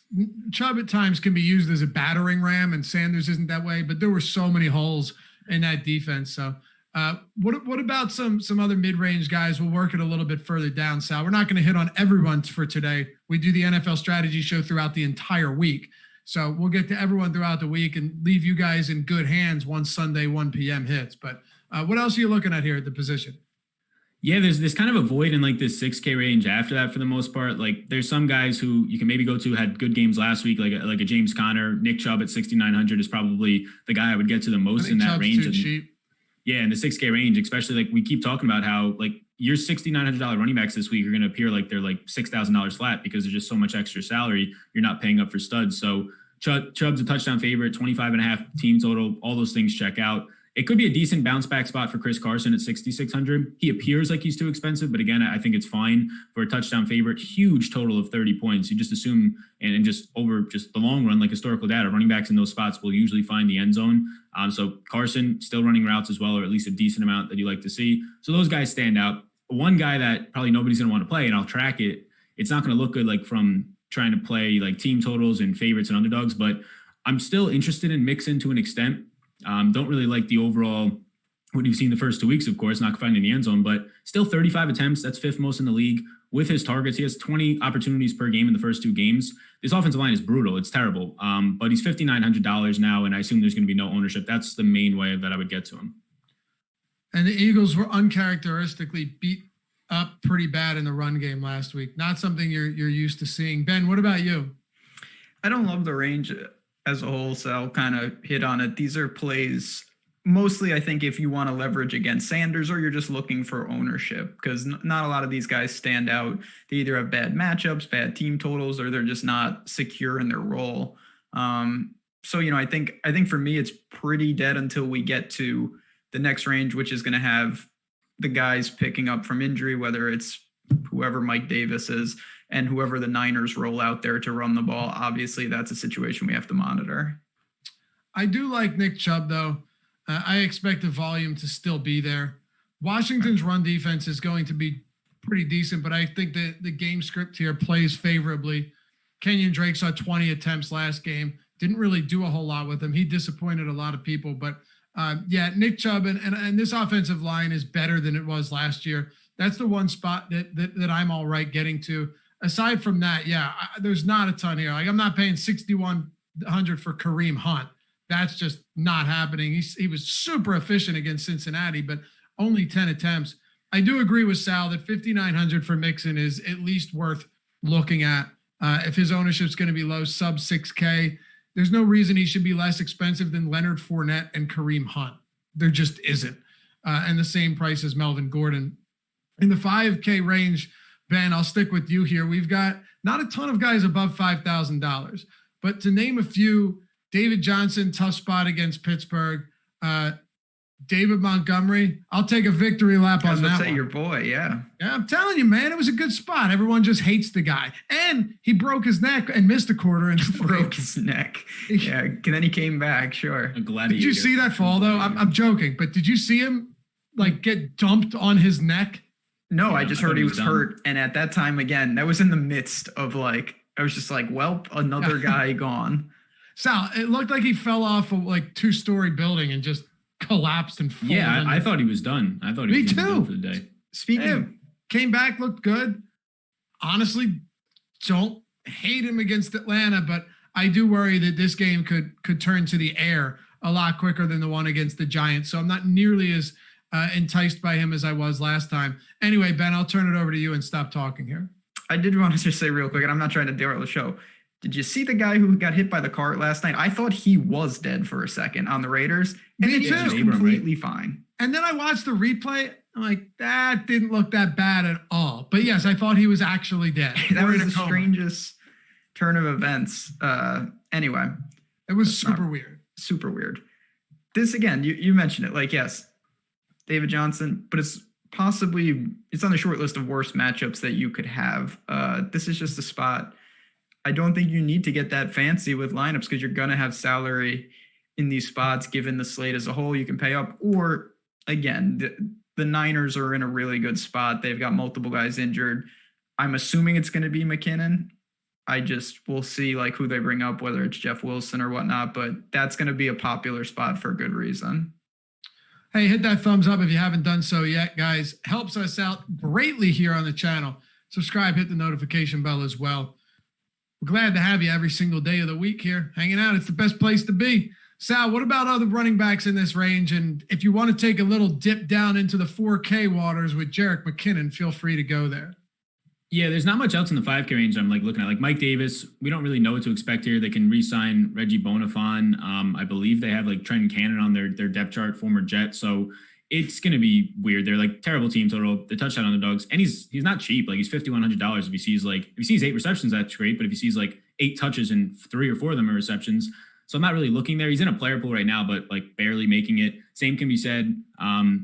Chubb at times can be used as a battering ram, and Sanders isn't that way, but there were so many holes in that defense. So what about some other mid-range guys? We'll work it a little bit further down, Sal. We're not going to hit on everyone for today. We do the NFL strategy show throughout the entire week. So we'll get to everyone throughout the week and leave you guys in good hands once Sunday 1 p.m. hits. But what else are you looking at here at the position? Yeah, there's kind of a void in like this 6K range after that for the most part. Like, there's some guys who you can maybe go to had good games last week, like a James Conner. Nick Chubb at 6,900 is probably the guy I would get to the most in that Chubb's range. Too cheap. Yeah, in the 6K range, especially like we keep talking about how like your $6,900 running backs this week are going to appear like they're like $6,000 flat because there's just so much extra salary you're not paying up for studs. So Chubb's a touchdown favorite, 25.5 team total. All those things check out. It could be a decent bounce back spot for Chris Carson at 6,600. He appears like he's too expensive, but again, I think it's fine for a touchdown favorite. Huge total of 30 points. You just assume, and just over just the long run, like historical data, running backs in those spots will usually find the end zone. So Carson still running routes as well, or at least a decent amount that you like to see. So those guys stand out. One guy that probably nobody's going to want to play, and I'll track it. It's not going to look good like from trying to play like team totals and favorites and underdogs, but I'm still interested in Mixon to an extent. Don't really like the overall, what you've seen the first 2 weeks, of course, not finding the end zone, but still 35 attempts. That's 5th most in the league. With his targets, he has 20 opportunities per game in the first 2 games. This offensive line is brutal. It's terrible. But he's $5,900 now, and I assume there's going to be no ownership. That's the main way that I would get to him. And the Eagles were uncharacteristically beat up pretty bad in the run game last week. Not something you're used to seeing. Ben, what about you? I don't love the range as a whole, so I'll kind of hit on it. These are plays mostly, I think, if you want to leverage against Sanders or you're just looking for ownership, because not a lot of these guys stand out. They either have bad matchups, bad team totals, or they're just not secure in their role. So, I think for me, it's pretty dead until we get to the next range, which is going to have the guys picking up from injury, whether it's whoever Mike Davis is and whoever the Niners roll out there to run the ball. Obviously, that's a situation we have to monitor. I do like Nick Chubb, though. I expect the volume to still be there. Washington's run defense is going to be pretty decent, but I think that the game script here plays favorably. Kenyon Drake saw 20 attempts last game. Didn't really do a whole lot with him. He disappointed a lot of people, but Nick Chubb and this offensive line is better than it was last year. That's the one spot that I'm all right getting to. Aside from that, there's not a ton here. Like, I'm not paying $6,100 for Kareem Hunt. That's just not happening. He was super efficient against Cincinnati, but only 10 attempts. I do agree with Sal that $5,900 for Mixon is at least worth looking at. If his ownership is going to be low, sub 6K, there's no reason he should be less expensive than Leonard Fournette and Kareem Hunt. There just isn't. And the same price as Melvin Gordon. In the 5K range, Ben, I'll stick with you here. We've got not a ton of guys above $5,000, but to name a few, David Johnson, tough spot against Pittsburgh. David Montgomery. I'll take a victory lap I on was that gonna say one. your boy, yeah. Yeah, I'm telling you, man, it was a good spot. Everyone just hates the guy. And he broke his neck and missed a quarter and Broke his neck. Yeah, and then he came back, sure. A gladiator. Did you see that fall, though? I'm joking, but did you see him, like, get dumped on his neck? No, Yeah, I just I heard thought he he was was done. hurt. And at that time, again, that was in the midst of like, I was just like, well, another guy gone. Sal, it looked like he fell off a, like, 2-story building and just collapsed and folded. Yeah, I thought he was done. I thought he Me was gonna be too. done for the day. Speaking of, Came back, looked good. Honestly, don't hate him against Atlanta, but I do worry that this game could turn to the air a lot quicker than the one against the Giants. So I'm not nearly as enticed by him as I was last time. Anyway, Ben, I'll turn it over to you and stop talking here. I did want to just say real quick, and I'm not trying to derail the show. Did you see the guy who got hit by the cart last night? I thought he was dead for a second on the Raiders, and Me then he too. was Abram, right? completely fine. And then I watched the replay. I'm like, that didn't look that bad at all. But yes, I thought he was actually dead. That Or was in a the coma. strangest turn of events. Anyway, It was That's not- super weird. super weird. This again, you mentioned it. Like, yes, David Johnson, but it's on the short list of worst matchups that you could have. This is just a spot. I don't think you need to get that fancy with lineups because you're gonna have salary in these spots given the slate as a whole. You can pay up, or again, the Niners are in a really good spot. They've got multiple guys injured. I'm assuming it's going to be McKinnon. We'll see like who they bring up, whether it's Jeff Wilson or whatnot, but that's going to be a popular spot for good reason. Hey, hit that thumbs up if you haven't done so yet, guys. Helps us out greatly here on the channel. Subscribe, hit the notification bell as well. We're glad to have you every single day of the week here hanging out. It's the best place to be. Sal, what about other running backs in this range? And if you want to take a little dip down into the 4K waters with Jerick McKinnon, feel free to go there. Yeah, there's not much else in the 5K range I'm like looking at. Like Mike Davis, we don't really know what to expect here. They can re-sign Reggie Bonifon. I believe they have like Trenton Cannon on their depth chart, former Jet. So it's going to be weird. They're like terrible team total. The touchdown underdogs, and he's not cheap. Like he's $5,100. If he sees 8 receptions, that's great. But if he sees like 8 touches and 3 or 4 of them are receptions, so I'm not really looking there. He's in a player pool right now, but like barely making it. Same can be said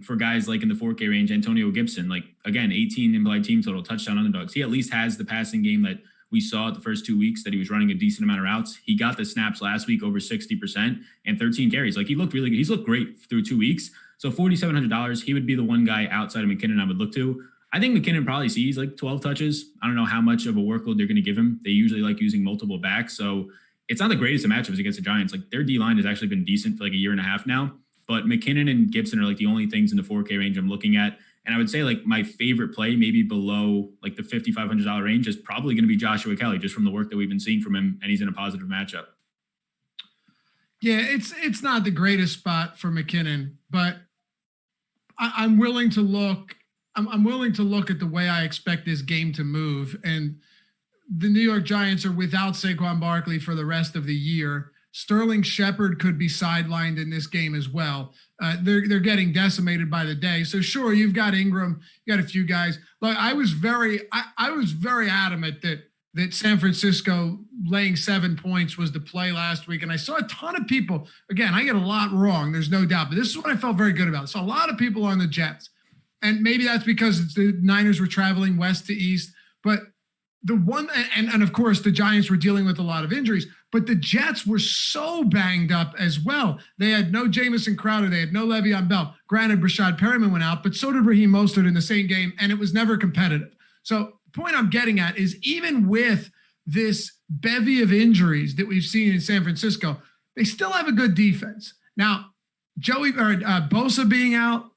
for guys like in the 4K range, Antonio Gibson. Like again, 18 implied team total, touchdown underdogs. He at least has the passing game that we saw at the first 2 weeks that he was running a decent amount of routes. He got the snaps last week over 60% and 13 carries. Like he looked really good. He's looked great through 2 weeks. So $4,700, he would be the one guy outside of McKinnon I would look to. I think McKinnon probably sees like 12 touches. I don't know how much of a workload they're going to give him. They usually like using multiple backs. So it's not the greatest of matchups against the Giants. Like their D-line has actually been decent for like a year and a half now. But McKinnon and Gibson are like the only things in the 4K range I'm looking at. And I would say like my favorite play, maybe below like the $5,500 range, is probably going to be Joshua Kelly, just from the work that we've been seeing from him. And he's in a positive matchup. Yeah, it's not the greatest spot for McKinnon, but I'm willing to look. I'm willing to look at the way I expect this game to move. And the New York Giants are without Saquon Barkley for the rest of the year. Sterling Shepard could be sidelined in this game as well. They're getting decimated by the day. So sure, you've got Ingram, you got a few guys. Look, I was very adamant that San Francisco laying 7 points was the play last week. And I saw a ton of people, again, I get a lot wrong, there's no doubt, but this is what I felt very good about. So a lot of people on the Jets. And maybe that's because the Niners were traveling west to east, but the one, and of course the Giants were dealing with a lot of injuries, but the Jets were so banged up as well. They had no Jamison Crowder. They had no Le'Veon Bell. Granted, Rashad Perriman went out, but so did Raheem Mostert in the same game, and it was never competitive. So the point I'm getting at is even with this bevy of injuries that we've seen in San Francisco, they still have a good defense. Now, Bosa being out,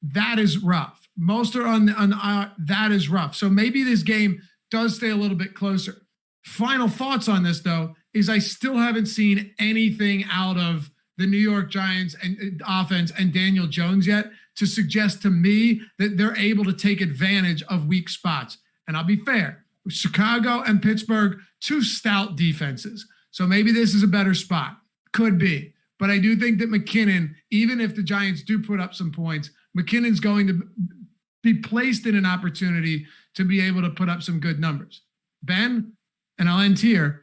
that is rough. Mostert on that is rough. So maybe this game does stay a little bit closer. Final thoughts on this, though, is I still haven't seen anything out of the New York Giants and offense and Daniel Jones yet to suggest to me that they're able to take advantage of weak spots. And I'll be fair, Chicago and Pittsburgh, 2 stout defenses. So maybe this is a better spot. Could be. But I do think that McKinnon, even if the Giants do put up some points, McKinnon's going to be placed in an opportunity to be able to put up some good numbers. Ben, and I'll end here,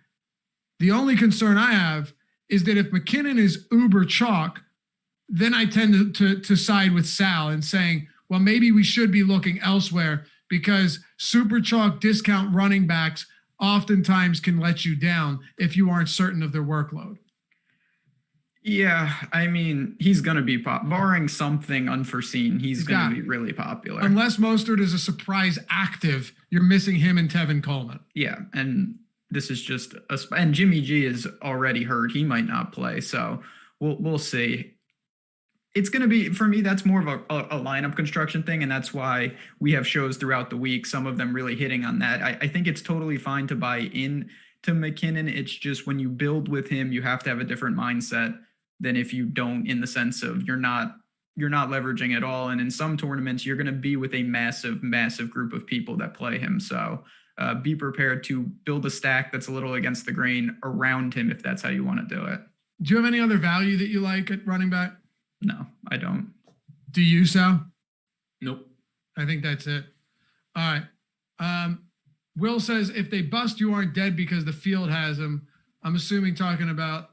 the only concern I have is that if McKinnon is uber chalk, then I tend to side with Sal and saying, well, maybe we should be looking elsewhere because super chalk discount running backs oftentimes can let you down if you aren't certain of their workload. Yeah, I mean, he's going to be barring something unforeseen. He's going to be really popular. Unless Mostert is a surprise active, you're missing him and Tevin Coleman. Yeah, and this is just and Jimmy G is already hurt. He might not play, so we'll see. It's going to be, for me, that's more of a lineup construction thing, and that's why we have shows throughout the week, some of them really hitting on that. I think it's totally fine to buy in to McKinnon. It's just when you build with him, you have to have a different mindset than if you don't, in the sense of you're not leveraging at all. And in some tournaments, you're going to be with a massive group of people that play him. So be prepared to build a stack that's a little against the grain around him if that's how you want to do it. Do you have any other value that you like at running back? No, I don't. Do you, Sal? Nope. I think that's it. All right. Will says, if they bust, you aren't dead because the field has them. I'm assuming talking about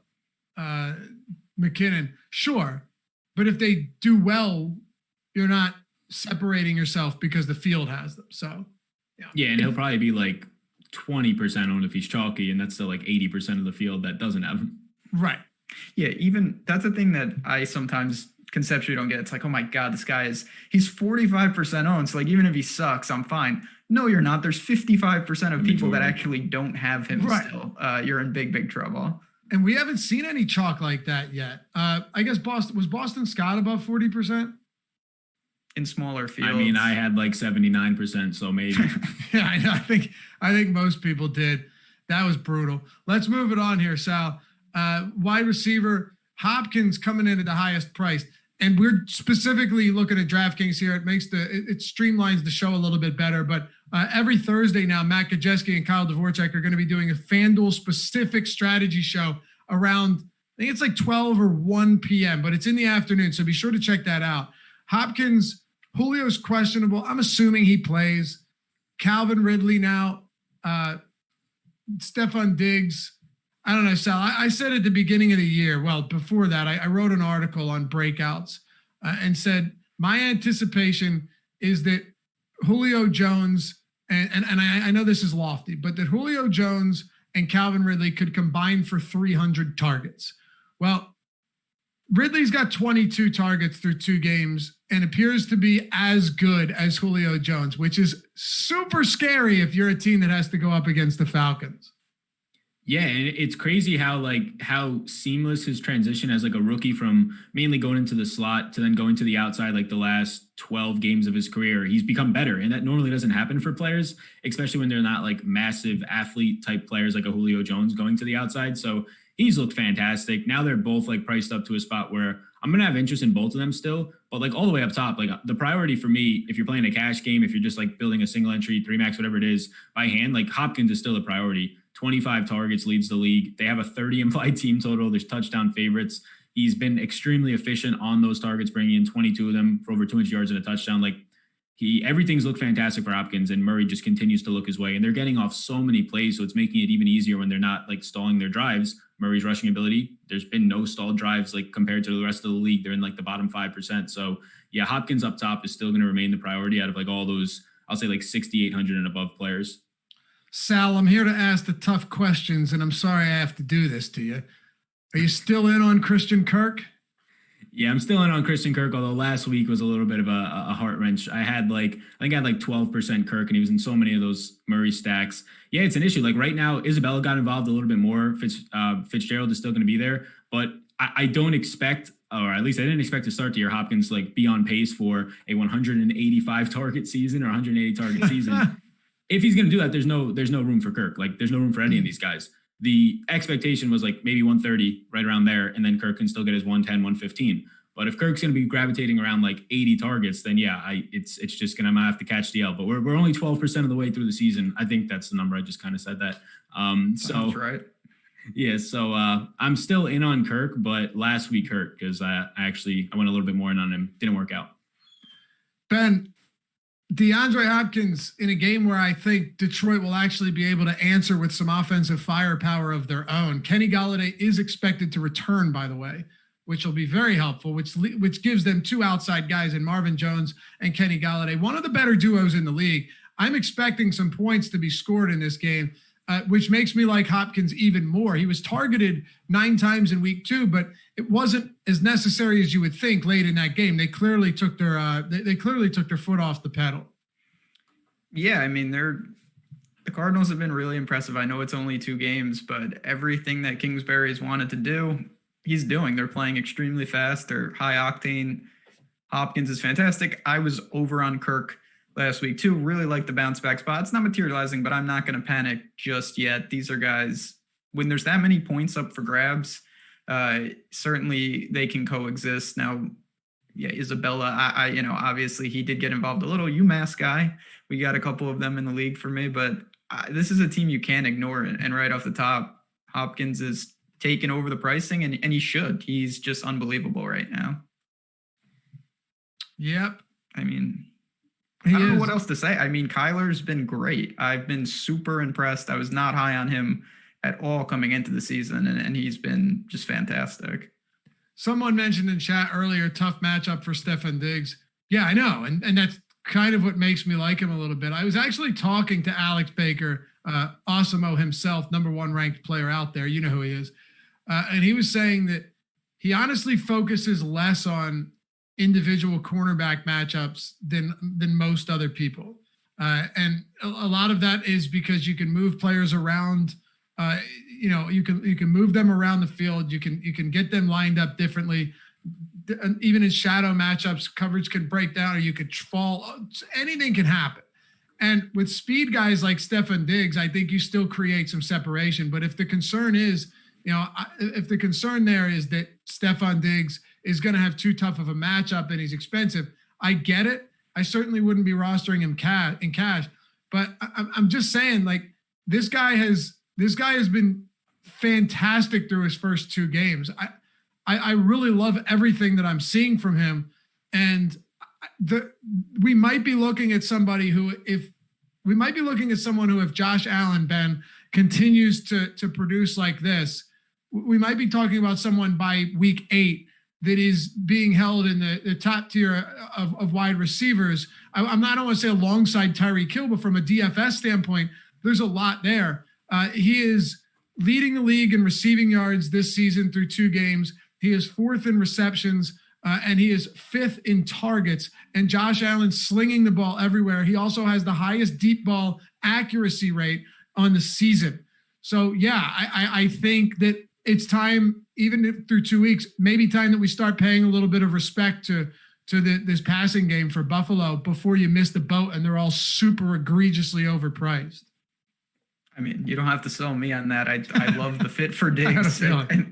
McKinnon. Sure. But if they do well, you're not separating yourself because the field has them. So, yeah. Yeah, and he'll probably be like 20% owned if he's chalky, and that's still like 80% of the field that doesn't have him. Right. Yeah, even that's a thing that I sometimes conceptually don't get. It's like, oh my God, he's 45% owned. So like, even if he sucks, I'm fine. No, you're not. There's 55% of people that actually don't have him still. You're in big trouble. And we haven't seen any chalk like that yet. I guess Boston Scott above 40%? In smaller fields. I mean, I had like 79%, so maybe. Yeah, I know. I think most people did. That was brutal. Let's move it on here, Sal. Wide receiver, Hopkins coming in at the highest price. And we're specifically looking at DraftKings here. It streamlines the show a little bit better. But every Thursday now, Matt Gajeski and Kyle Dvorak are going to be doing a FanDuel specific strategy show around, I think it's like 12 or 1 p.m., but it's in the afternoon. So be sure to check that out. Hopkins, Julio's questionable. I'm assuming he plays. Calvin Ridley now, Stephon Diggs. I don't know, Sal. I said at the beginning of the year, well, before that, I wrote an article on breakouts and said my anticipation is that Julio Jones, and I know this is lofty, but that Julio Jones and Calvin Ridley could combine for 300 targets. Well, Ridley's got 22 targets through 2 games and appears to be as good as Julio Jones, which is super scary if you're a team that has to go up against the Falcons. Yeah, and it's crazy how seamless his transition as like a rookie from mainly going into the slot to then going to the outside, like the last 12 games of his career. He's become better, and that normally doesn't happen for players, especially when they're not like massive athlete type players like a Julio Jones going to the outside. So he's looked fantastic. Now they're both like priced up to a spot where I'm going to have interest in both of them still, but like all the way up top, like the priority for me, if you're playing a cash game, if you're just like building a single entry, 3 max, whatever it is by hand, like Hopkins is still a priority. 25 targets, leads the league. They have a 30 implied team total. There's touchdown favorites. He's been extremely efficient on those targets, bringing in 22 of them for over 200 yards and a touchdown. Like everything's looked fantastic for Hopkins, and Murray just continues to look his way. And they're getting off so many plays, so it's making it even easier when they're not like stalling their drives. Murray's rushing ability, there's been no stalled drives like compared to the rest of the league. They're in like the bottom 5%. So yeah, Hopkins up top is still going to remain the priority out of like all those, I'll say like 6,800 and above players. Sal, I'm here to ask the tough questions, and I'm sorry I have to do this to you. Are you still in on Christian Kirk? Yeah, I'm still in on Christian Kirk, although last week was a little bit of a heart wrench. I think I had like 12% Kirk, and he was in so many of those Murray stacks. Yeah, it's an issue. Like right now, Isabella got involved a little bit more. Fitzgerald is still going to be there, but I don't expect, or at least I didn't expect to start the year Hopkins like be on pace for a 185 target season or 180 target season. If he's going to do that, there's no room for Kirk. Like there's no room for any of these guys. The expectation was like maybe 130 right around there. And then Kirk can still get his 110, 115. But if Kirk's going to be gravitating around like 80 targets, then yeah, it's just going to have to catch the L. But we're only 12% of the way through the season. I think that's the number. I just kind of said that. Sounds right. Yeah. So I'm still in on Kirk, but last week hurt because I went a little bit more in on him. Didn't work out. Ben, DeAndre Hopkins in a game where I think Detroit will actually be able to answer with some offensive firepower of their own. Kenny Golladay is expected to return, by the way. which will be very helpful, which gives them two outside guys in Marvin Jones and Kenny Golladay, one of the better duos in the league. I'm expecting some points to be scored in this game, which makes me like Hopkins even more. He was targeted 9 times in week 2, but it wasn't as necessary as you would think late in that game. They clearly took their foot off the pedal. Yeah, I mean, the Cardinals have been really impressive. I know it's only 2 games, but everything that Kingsbury's wanted to do, he's doing. They're playing extremely fast. They're high octane. Hopkins is fantastic. I was over on Kirk last week too. Really like the bounce back spot. It's not materializing, but I'm not going to panic just yet. These are guys, when there's that many points up for grabs, certainly they can coexist. Now, yeah, Isabella, I obviously he did get involved a little. UMass guy. We got a couple of them in the league for me, but this is a team you can't ignore. And right off the top, Hopkins is taking over the pricing, and he should. He's just unbelievable right now. Yep. I mean, I don't know what else to say. I mean, Kyler's been great. I've been super impressed. I was not high on him at all coming into the season, and he's been just fantastic. Someone mentioned in chat earlier, tough matchup for Stefan Diggs. Yeah, I know. And that's kind of what makes me like him a little bit. I was actually talking to Alex Baker, Awesemo himself, number 1 ranked player out there. You know who he is. And he was saying that he honestly focuses less on individual cornerback matchups than most other people. And a lot of that is because you can move players around. You can move them around the field. You can get them lined up differently. Even in shadow matchups, coverage can break down, or you could fall. Anything can happen. And with speed guys like Stefan Diggs, I think you still create some separation. But if the concern is, if the concern there is that Stefan Diggs is going to have too tough of a matchup and he's expensive, I get it. I certainly wouldn't be rostering him in cash. But I'm just saying, like, this guy has been fantastic through his first 2 games. I really love everything that I'm seeing from him. And we might be looking at somebody who, if Josh Allen, Ben, continues to produce like this, we might be talking about someone by week 8 that is being held in the top tier of wide receivers. I don't want to say alongside Tyreek Hill, but from a DFS standpoint, there's a lot there. He is leading the league in receiving yards this season through 2 games. He is 4th in receptions, and he is 5th in targets. And Josh Allen slinging the ball everywhere. He also has the highest deep ball accuracy rate on the season. So, yeah, I think that it's time, even through 2 weeks, maybe time that we start paying a little bit of respect to this passing game for Buffalo before you miss the boat and they're all super egregiously overpriced. I mean, you don't have to sell me on that. I love the fit for Diggs.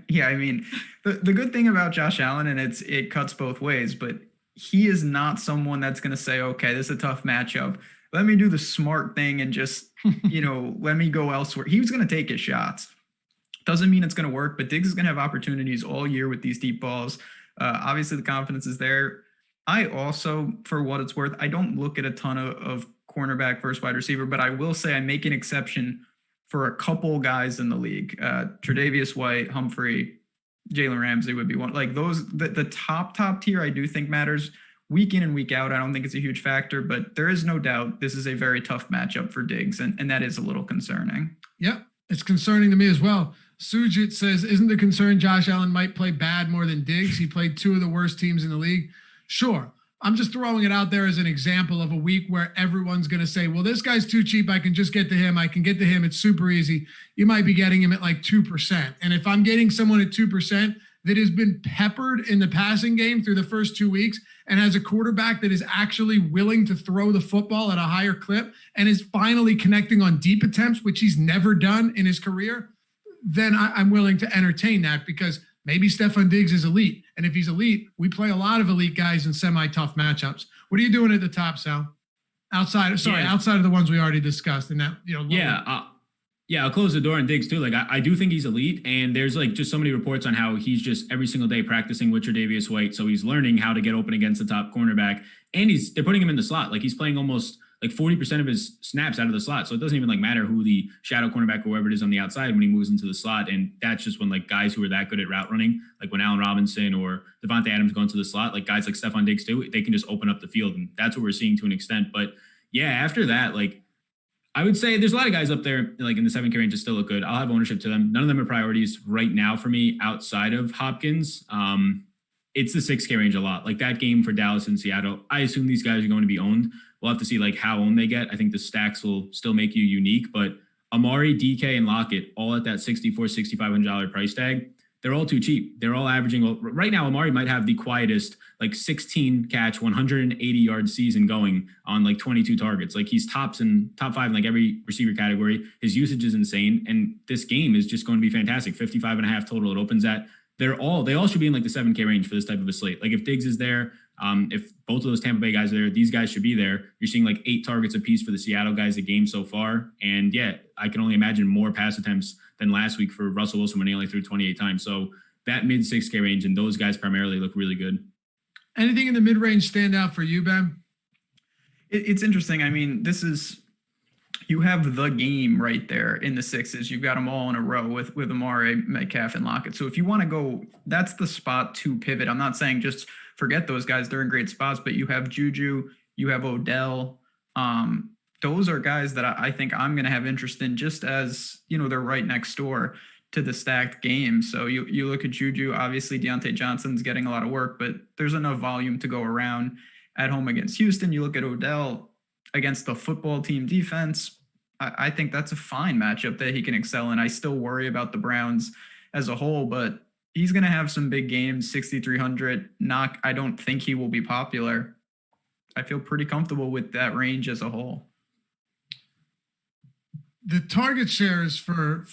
Yeah, I mean, the good thing about Josh Allen, and it cuts both ways, but he is not someone that's going to say, okay, this is a tough matchup. Let me do the smart thing and just, let me go elsewhere. He was going to take his shots. Doesn't mean it's going to work, but Diggs is going to have opportunities all year with these deep balls. Obviously, the confidence is there. I also, for what it's worth, I don't look at a ton of cornerback versus wide receiver, but I will say I make an exception for a couple guys in the league. Tre'Davious White, Humphrey, Jalen Ramsey would be one. Like those, the top tier, I do think matters week in and week out. I don't think it's a huge factor, but there is no doubt this is a very tough matchup for Diggs, and that is a little concerning. Yep, it's concerning to me as well. Sujit says, isn't the concern Josh Allen might play bad more than Diggs? He played 2 of the worst teams in the league. Sure. I'm just throwing it out there as an example of a week where everyone's going to say, well, this guy's too cheap. I can just get to him. I can get to him. It's super easy. You might be getting him at like 2%. And if I'm getting someone at 2% that has been peppered in the passing game through the first 2 weeks and has a quarterback that is actually willing to throw the football at a higher clip and is finally connecting on deep attempts, which he's never done in his career, then I'm willing to entertain that, because maybe Stefan Diggs is elite. And if he's elite, we play a lot of elite guys in semi-tough matchups. What are you doing at the top, Sal? Outside of the ones we already discussed. And that, I'll close the door on Diggs too. Like I do think he's elite, and there's like just so many reports on how he's just every single day practicing with Tre'Davious White. So he's learning how to get open against the top cornerback, and they're putting him in the slot. Like he's playing almost like 40% of his snaps out of the slot. So it doesn't even like matter who the shadow cornerback or whoever it is on the outside when he moves into the slot. And that's just when like guys who are that good at route running, like when Allen Robinson or Devontae Adams go into the slot, like guys like Stephon Diggs do, they can just open up the field. And that's what we're seeing to an extent. But yeah, after that, like I would say there's a lot of guys up there like in the 7K range that still look good. I'll have ownership to them. None of them are priorities right now for me outside of Hopkins. It's the 6K range a lot. Like that game for Dallas and Seattle, I assume these guys are going to be owned. We'll have to see like how owned they get. I think the stacks will still make you unique, but Amari, DK, and Lockett all at that $6,400-$6,500 price tag. They're all too cheap. They're all averaging right now. Amari might have the quietest, like 16 catch, 180 yard season going on like 22 targets. Like he's top 5 in like every receiver category. His usage is insane. And this game is just going to be fantastic. 55.5 total. It opens at, they all should be in like the 7K range for this type of a slate. Like if Diggs is there, if both of those Tampa Bay guys are there, these guys should be there. You're seeing like 8 targets apiece for the Seattle guys a game so far. And yeah, I can only imagine more pass attempts than last week for Russell Wilson when he only threw 28 times. So that mid 6K range and those guys primarily look really good. Anything in the mid range stand out for you, Ben? It's interesting. I mean, you have the game right there in the 6s. You've got them all in a row with Amari, Metcalf, and Lockett. So if you want to go, that's the spot to pivot. I'm not saying just forget those guys. They're in great spots, but you have Juju, you have Odell. Those are guys that I think I'm going to have interest in just as, they're right next door to the stacked game. So you look at Juju, obviously Deontay Johnson's getting a lot of work, but there's enough volume to go around at home against Houston. You look at Odell against the football team defense. I think that's a fine matchup that he can excel in. I still worry about the Browns as a whole, but he's going to have some big games, 6,300. I don't think he will be popular. I feel pretty comfortable with that range as a whole. The target shares for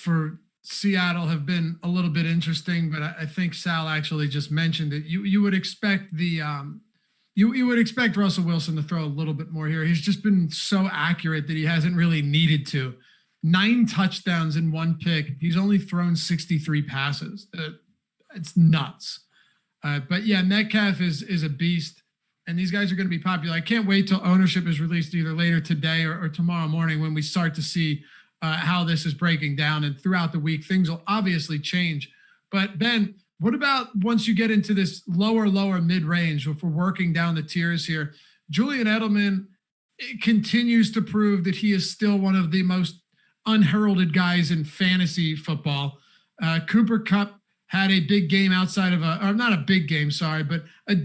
Seattle have been a little bit interesting, but I think Sal actually just mentioned it. You would expect you would expect Russell Wilson to throw a little bit more here. He's just been so accurate that he hasn't really needed to. 9 touchdowns in 1 pick. He's only thrown 63 passes. It's nuts. But yeah, Metcalf is a beast, and these guys are going to be popular. I can't wait till ownership is released either later today or tomorrow morning when we start to see how this is breaking down. And throughout the week, things will obviously change. But Ben, what about once you get into this lower mid-range, if we're working down the tiers here? Julian Edelman continues to prove that he is still one of the most unheralded guys in fantasy football. Cooper Kupp had a big game outside of or not a big game, sorry, but a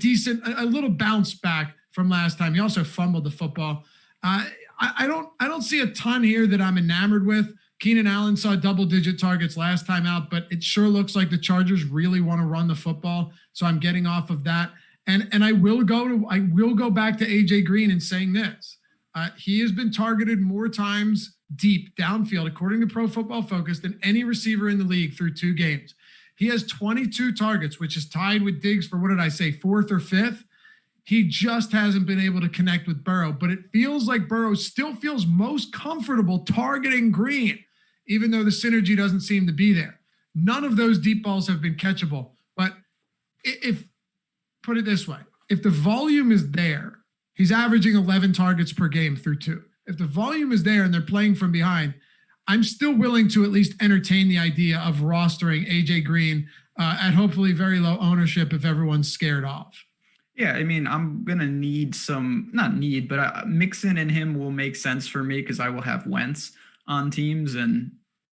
little bounce back from last time. He also fumbled the football. I don't see a ton here that I'm enamored with. Keenan Allen saw double-digit targets last time out, but it sure looks like the Chargers really want to run the football. So I'm getting off of that. And I will go back to AJ Green and saying this. He has been targeted more times deep downfield, according to Pro Football Focus, than any receiver in the league through 2 games. He has 22 targets, which is tied with Diggs for, 4th or 5th. He just hasn't been able to connect with Burrow, but it feels like Burrow still feels most comfortable targeting Green, even though the synergy doesn't seem to be there. None of those deep balls have been catchable. But put it this way, if the volume is there, he's averaging 11 targets per game through 2. If the volume is there and they're playing from behind, I'm still willing to at least entertain the idea of rostering AJ Green at hopefully very low ownership if everyone's scared off. Yeah, I mean, I'm going to need but Mixon and him will make sense for me because I will have Wentz on teams, and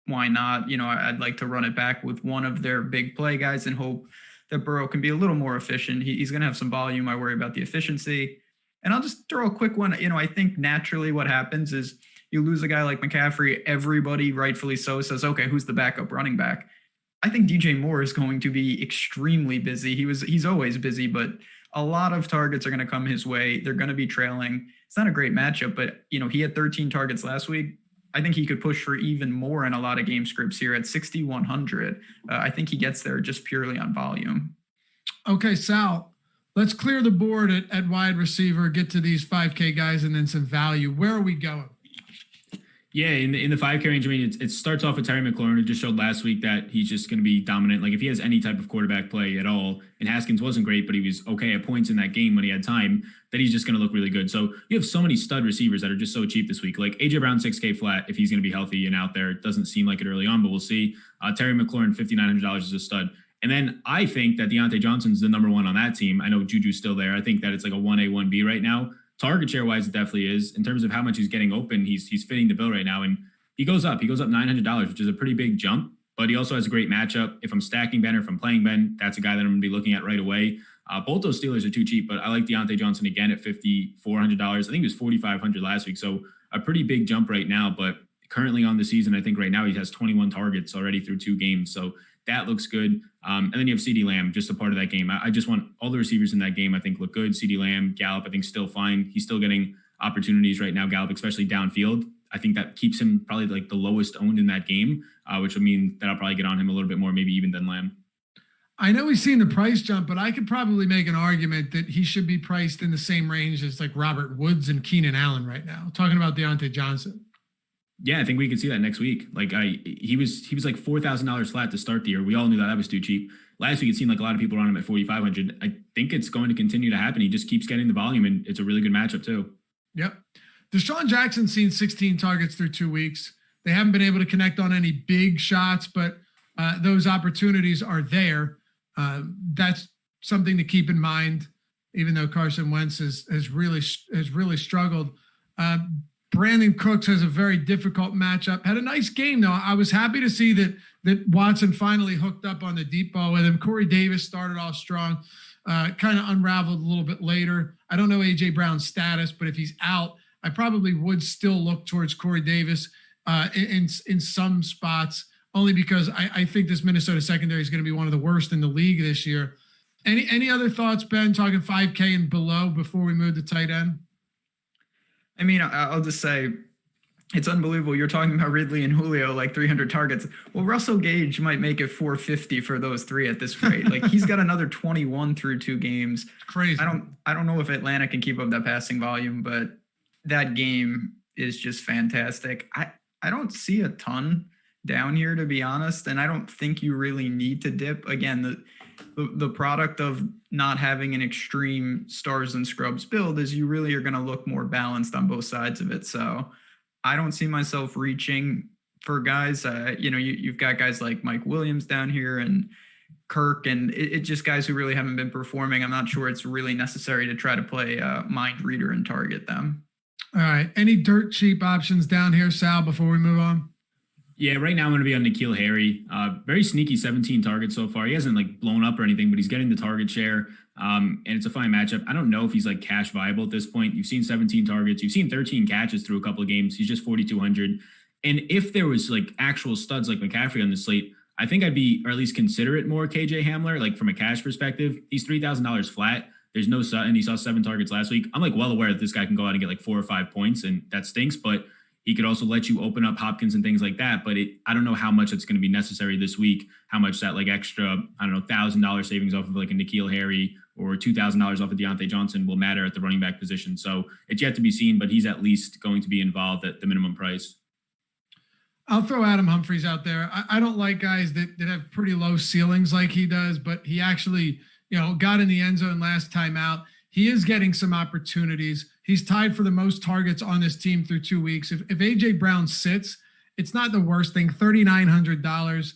why not? I'd like to run it back with one of their big play guys and hope that Burrow can be a little more efficient. He's going to have some volume. I worry about the efficiency. And I'll just throw a quick one. I think naturally what happens is you lose a guy like McCaffrey. Everybody, rightfully so, says, okay, who's the backup running back? I think DJ Moore is going to be extremely busy. He's always busy, but a lot of targets are going to come his way. They're going to be trailing. It's not a great matchup, but he had 13 targets last week. I think he could push for even more in a lot of game scripts here at 6,100. I think he gets there just purely on volume. Okay, Sal, let's clear the board at wide receiver, get to these 5K guys and then some value. Where are we going? Yeah, in the 5K range, I mean, it starts off with Terry McLaurin, who just showed last week that he's just going to be dominant. Like if he has any type of quarterback play at all, and Haskins wasn't great, but he was okay at points in that game when he had time, that he's just going to look really good. So you have so many stud receivers that are just so cheap this week. Like AJ Brown, 6K flat if he's going to be healthy and out there. It doesn't seem like it early on, but we'll see. Terry McLaurin, $5,900 is a stud. And then I think that Deontay Johnson's the number one on that team. I know Juju's still there. I think that it's like a 1A, 1B right now. Target share wise, it definitely is. In terms of how much he's getting open, he's fitting the bill right now. And he goes up $900, which is a pretty big jump, but he also has a great matchup. If I'm stacking Ben or if I'm playing Ben, that's a guy that I'm going to be looking at right away. Both those Steelers are too cheap, but I like Deontay Johnson again at $5,400. I think it was $4,500 last week. So a pretty big jump right now, but currently on the season, I think right now he has 21 targets already through 2 games. So that looks good. And then you have CeeDee Lamb, just a part of that game. I just want all the receivers in that game, I think, look good. CeeDee Lamb, Gallup, I think still fine. He's still getting opportunities right now, Gallup, especially downfield. I think that keeps him probably like the lowest owned in that game, which will mean that I'll probably get on him a little bit more, maybe even than Lamb. I know he's seen the price jump, but I could probably make an argument that he should be priced in the same range as like Robert Woods and Keenan Allen right now. Talking about Deontay Johnson. Yeah, I think we could see that next week. Like he was like $4,000 flat to start the year. We all knew that was too cheap. Last week it seemed like a lot of people were on him at 4,500. I think it's going to continue to happen. He just keeps getting the volume, and it's a really good matchup too. Yep. Deshaun Jackson's seen 16 targets through 2 weeks. They haven't been able to connect on any big shots, but those opportunities are there. That's something to keep in mind, even though Carson Wentz has really struggled. Brandon Cooks has a very difficult matchup. Had a nice game, though. I was happy to see that Watson finally hooked up on the deep ball with him. Corey Davis started off strong, kind of unraveled a little bit later. I don't know A.J. Brown's status, but if he's out, I probably would still look towards Corey Davis in some spots, only because I think this Minnesota secondary is going to be one of the worst in the league this year. Any other thoughts, Ben, talking 5K and below before we move to tight end? I mean, I'll just say it's unbelievable. You're talking about Ridley and Julio, like 300 targets. Well, Russell Gage might make it 450 for those 3 at this rate. Like he's got another 21 through 2 games. It's crazy. I don't know if Atlanta can keep up that passing volume, but that game is just fantastic. I don't see a ton down here, to be honest, and I don't think you really need to dip. Again, the product of not having an extreme stars and scrubs build is you really are going to look more balanced on both sides of it. So I don't see myself reaching for guys. You've got guys like Mike Williams down here and Kirk, and it's just guys who really haven't been performing. I'm not sure it's really necessary to try to play mind reader and target them. All right. Any dirt cheap options down here, Sal, before we move on? Yeah, right now I'm going to be on N'Keal Harry. Very sneaky 17 targets so far. He hasn't like blown up or anything, but he's getting the target share. And it's a fine matchup. I don't know if he's like cash viable at this point. You've seen 17 targets. You've seen 13 catches through a couple of games. He's just 4,200. And if there was like actual studs like McCaffrey on the slate, I think I'd be, or at least consider it more KJ Hamler, like from a cash perspective. He's $3,000 flat. There's no Sutton. He saw 7 targets last week. I'm like well aware that this guy can go out and get like 4 or 5 points, and that stinks, but he could also let you open up Hopkins and things like that. But I don't know how much it's going to be necessary this week, how much that like extra, I don't know, $1,000 savings off of like a N'Keal Harry or $2,000 off of Deontay Johnson will matter at the running back position. So it's yet to be seen, but he's at least going to be involved at the minimum price. I'll throw Adam Humphries out there. I don't like guys that have pretty low ceilings like he does, but he actually, got in the end zone last time out. He is getting some opportunities. He's tied for the most targets on this team through 2 weeks. If A.J. Brown sits, it's not the worst thing. $3,900,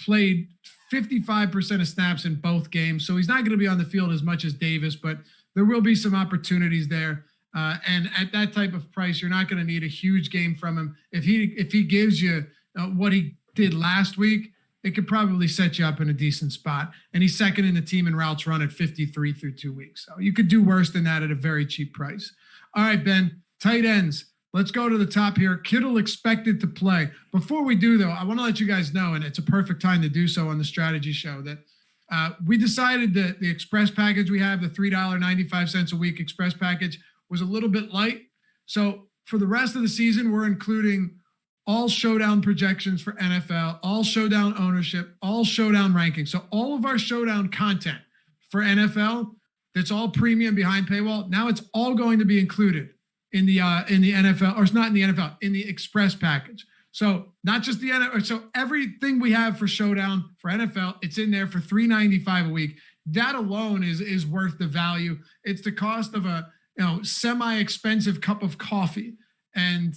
played 55% of snaps in both games. So he's not going to be on the field as much as Davis, but there will be some opportunities there. And at that type of price, you're not going to need a huge game from him. If he gives you what he did last week, it could probably set you up in a decent spot. And he's second in the team in routes run at 53 through 2 weeks. So you could do worse than that at a very cheap price. All right, Ben, tight ends. Let's go to the top here. Kittle expected to play. Before we do, though, I want to let you guys know, and it's a perfect time to do so on the strategy show, that we decided that the express package we have, the $3.95 a week express package, was a little bit light. So for the rest of the season, we're including all showdown projections for NFL, all showdown ownership, all showdown rankings. So all of our showdown content for NFL, that's all premium behind paywall. Now it's all going to be included in the NFL, or it's not in the NFL, in the Express package. So not just the NFL, so everything we have for Showdown for NFL, it's in there for $3.95 a week. That alone is worth the value. It's the cost of a semi-expensive cup of coffee, and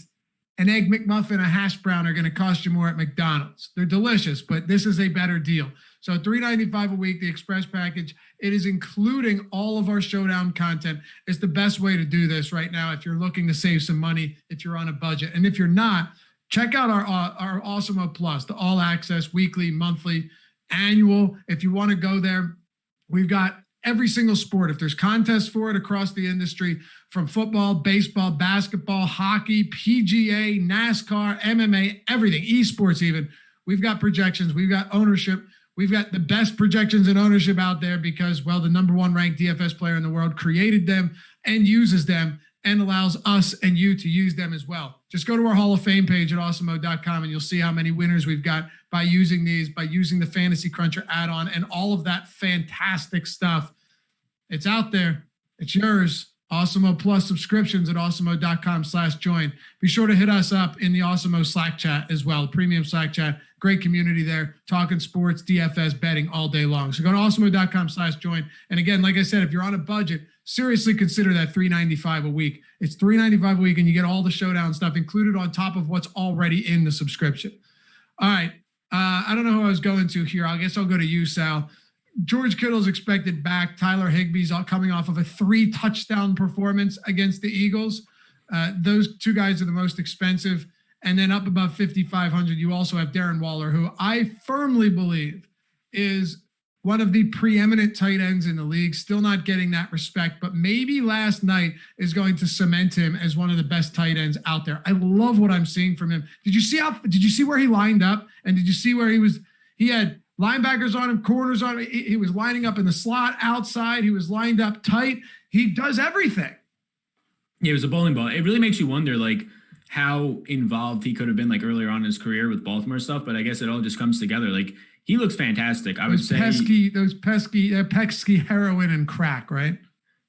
an Egg McMuffin, a hash brown are going to cost you more at McDonald's. They're delicious, but this is a better deal. So $3.95 a week, the Express package. It is including all of our Showdown content. It's the best way to do this right now if you're looking to save some money, if you're on a budget. And if you're not, check out our Awesemo Plus, the all access weekly, monthly, annual. If you want to go there, we've got every single sport. If there's contests for it across the industry, from football, baseball, basketball, hockey, PGA, NASCAR, MMA, everything, esports even, we've got projections, we've got ownership. We've got the best projections and ownership out there because, well, the number one ranked DFS player in the world created them and uses them and allows us and you to use them as well. Just go to our Hall of Fame page at awesemo.com and you'll see how many winners we've got by using these, by using the Fantasy Cruncher add-on and all of that fantastic stuff. It's out there. It's yours. Awesemo Plus subscriptions at awesemo.com/join. Be sure to hit us up in the Awesemo Slack chat as well, premium Slack chat. Great community there, talking sports, DFS, betting all day long. So go to awesemo.com/join. And again, like I said, if you're on a budget, seriously consider that $3.95 a week. It's $3.95 a week, and you get all the Showdown stuff included on top of what's already in the subscription. All right. I don't know who I was going to here. I guess I'll go to you, Sal. George Kittle's expected back. Tyler Higbee's coming off of a 3-touchdown performance against the Eagles. Those two guys are the most expensive. And then up above 5,500, you also have Darren Waller, who I firmly believe is one of the preeminent tight ends in the league, still not getting that respect, but maybe last night is going to cement him as one of the best tight ends out there. I love what I'm seeing from him. Did you see where he lined up? And did you see where he had linebackers on him, corners on him. He was lining up in the slot outside. He was lined up tight. He does everything. Yeah, it was a bowling ball. It really makes you wonder, like, how involved he could have been, like, earlier on in his career with Baltimore stuff. But I guess it all just comes together. Like, he looks fantastic. I would say those pesky heroin and crack, right?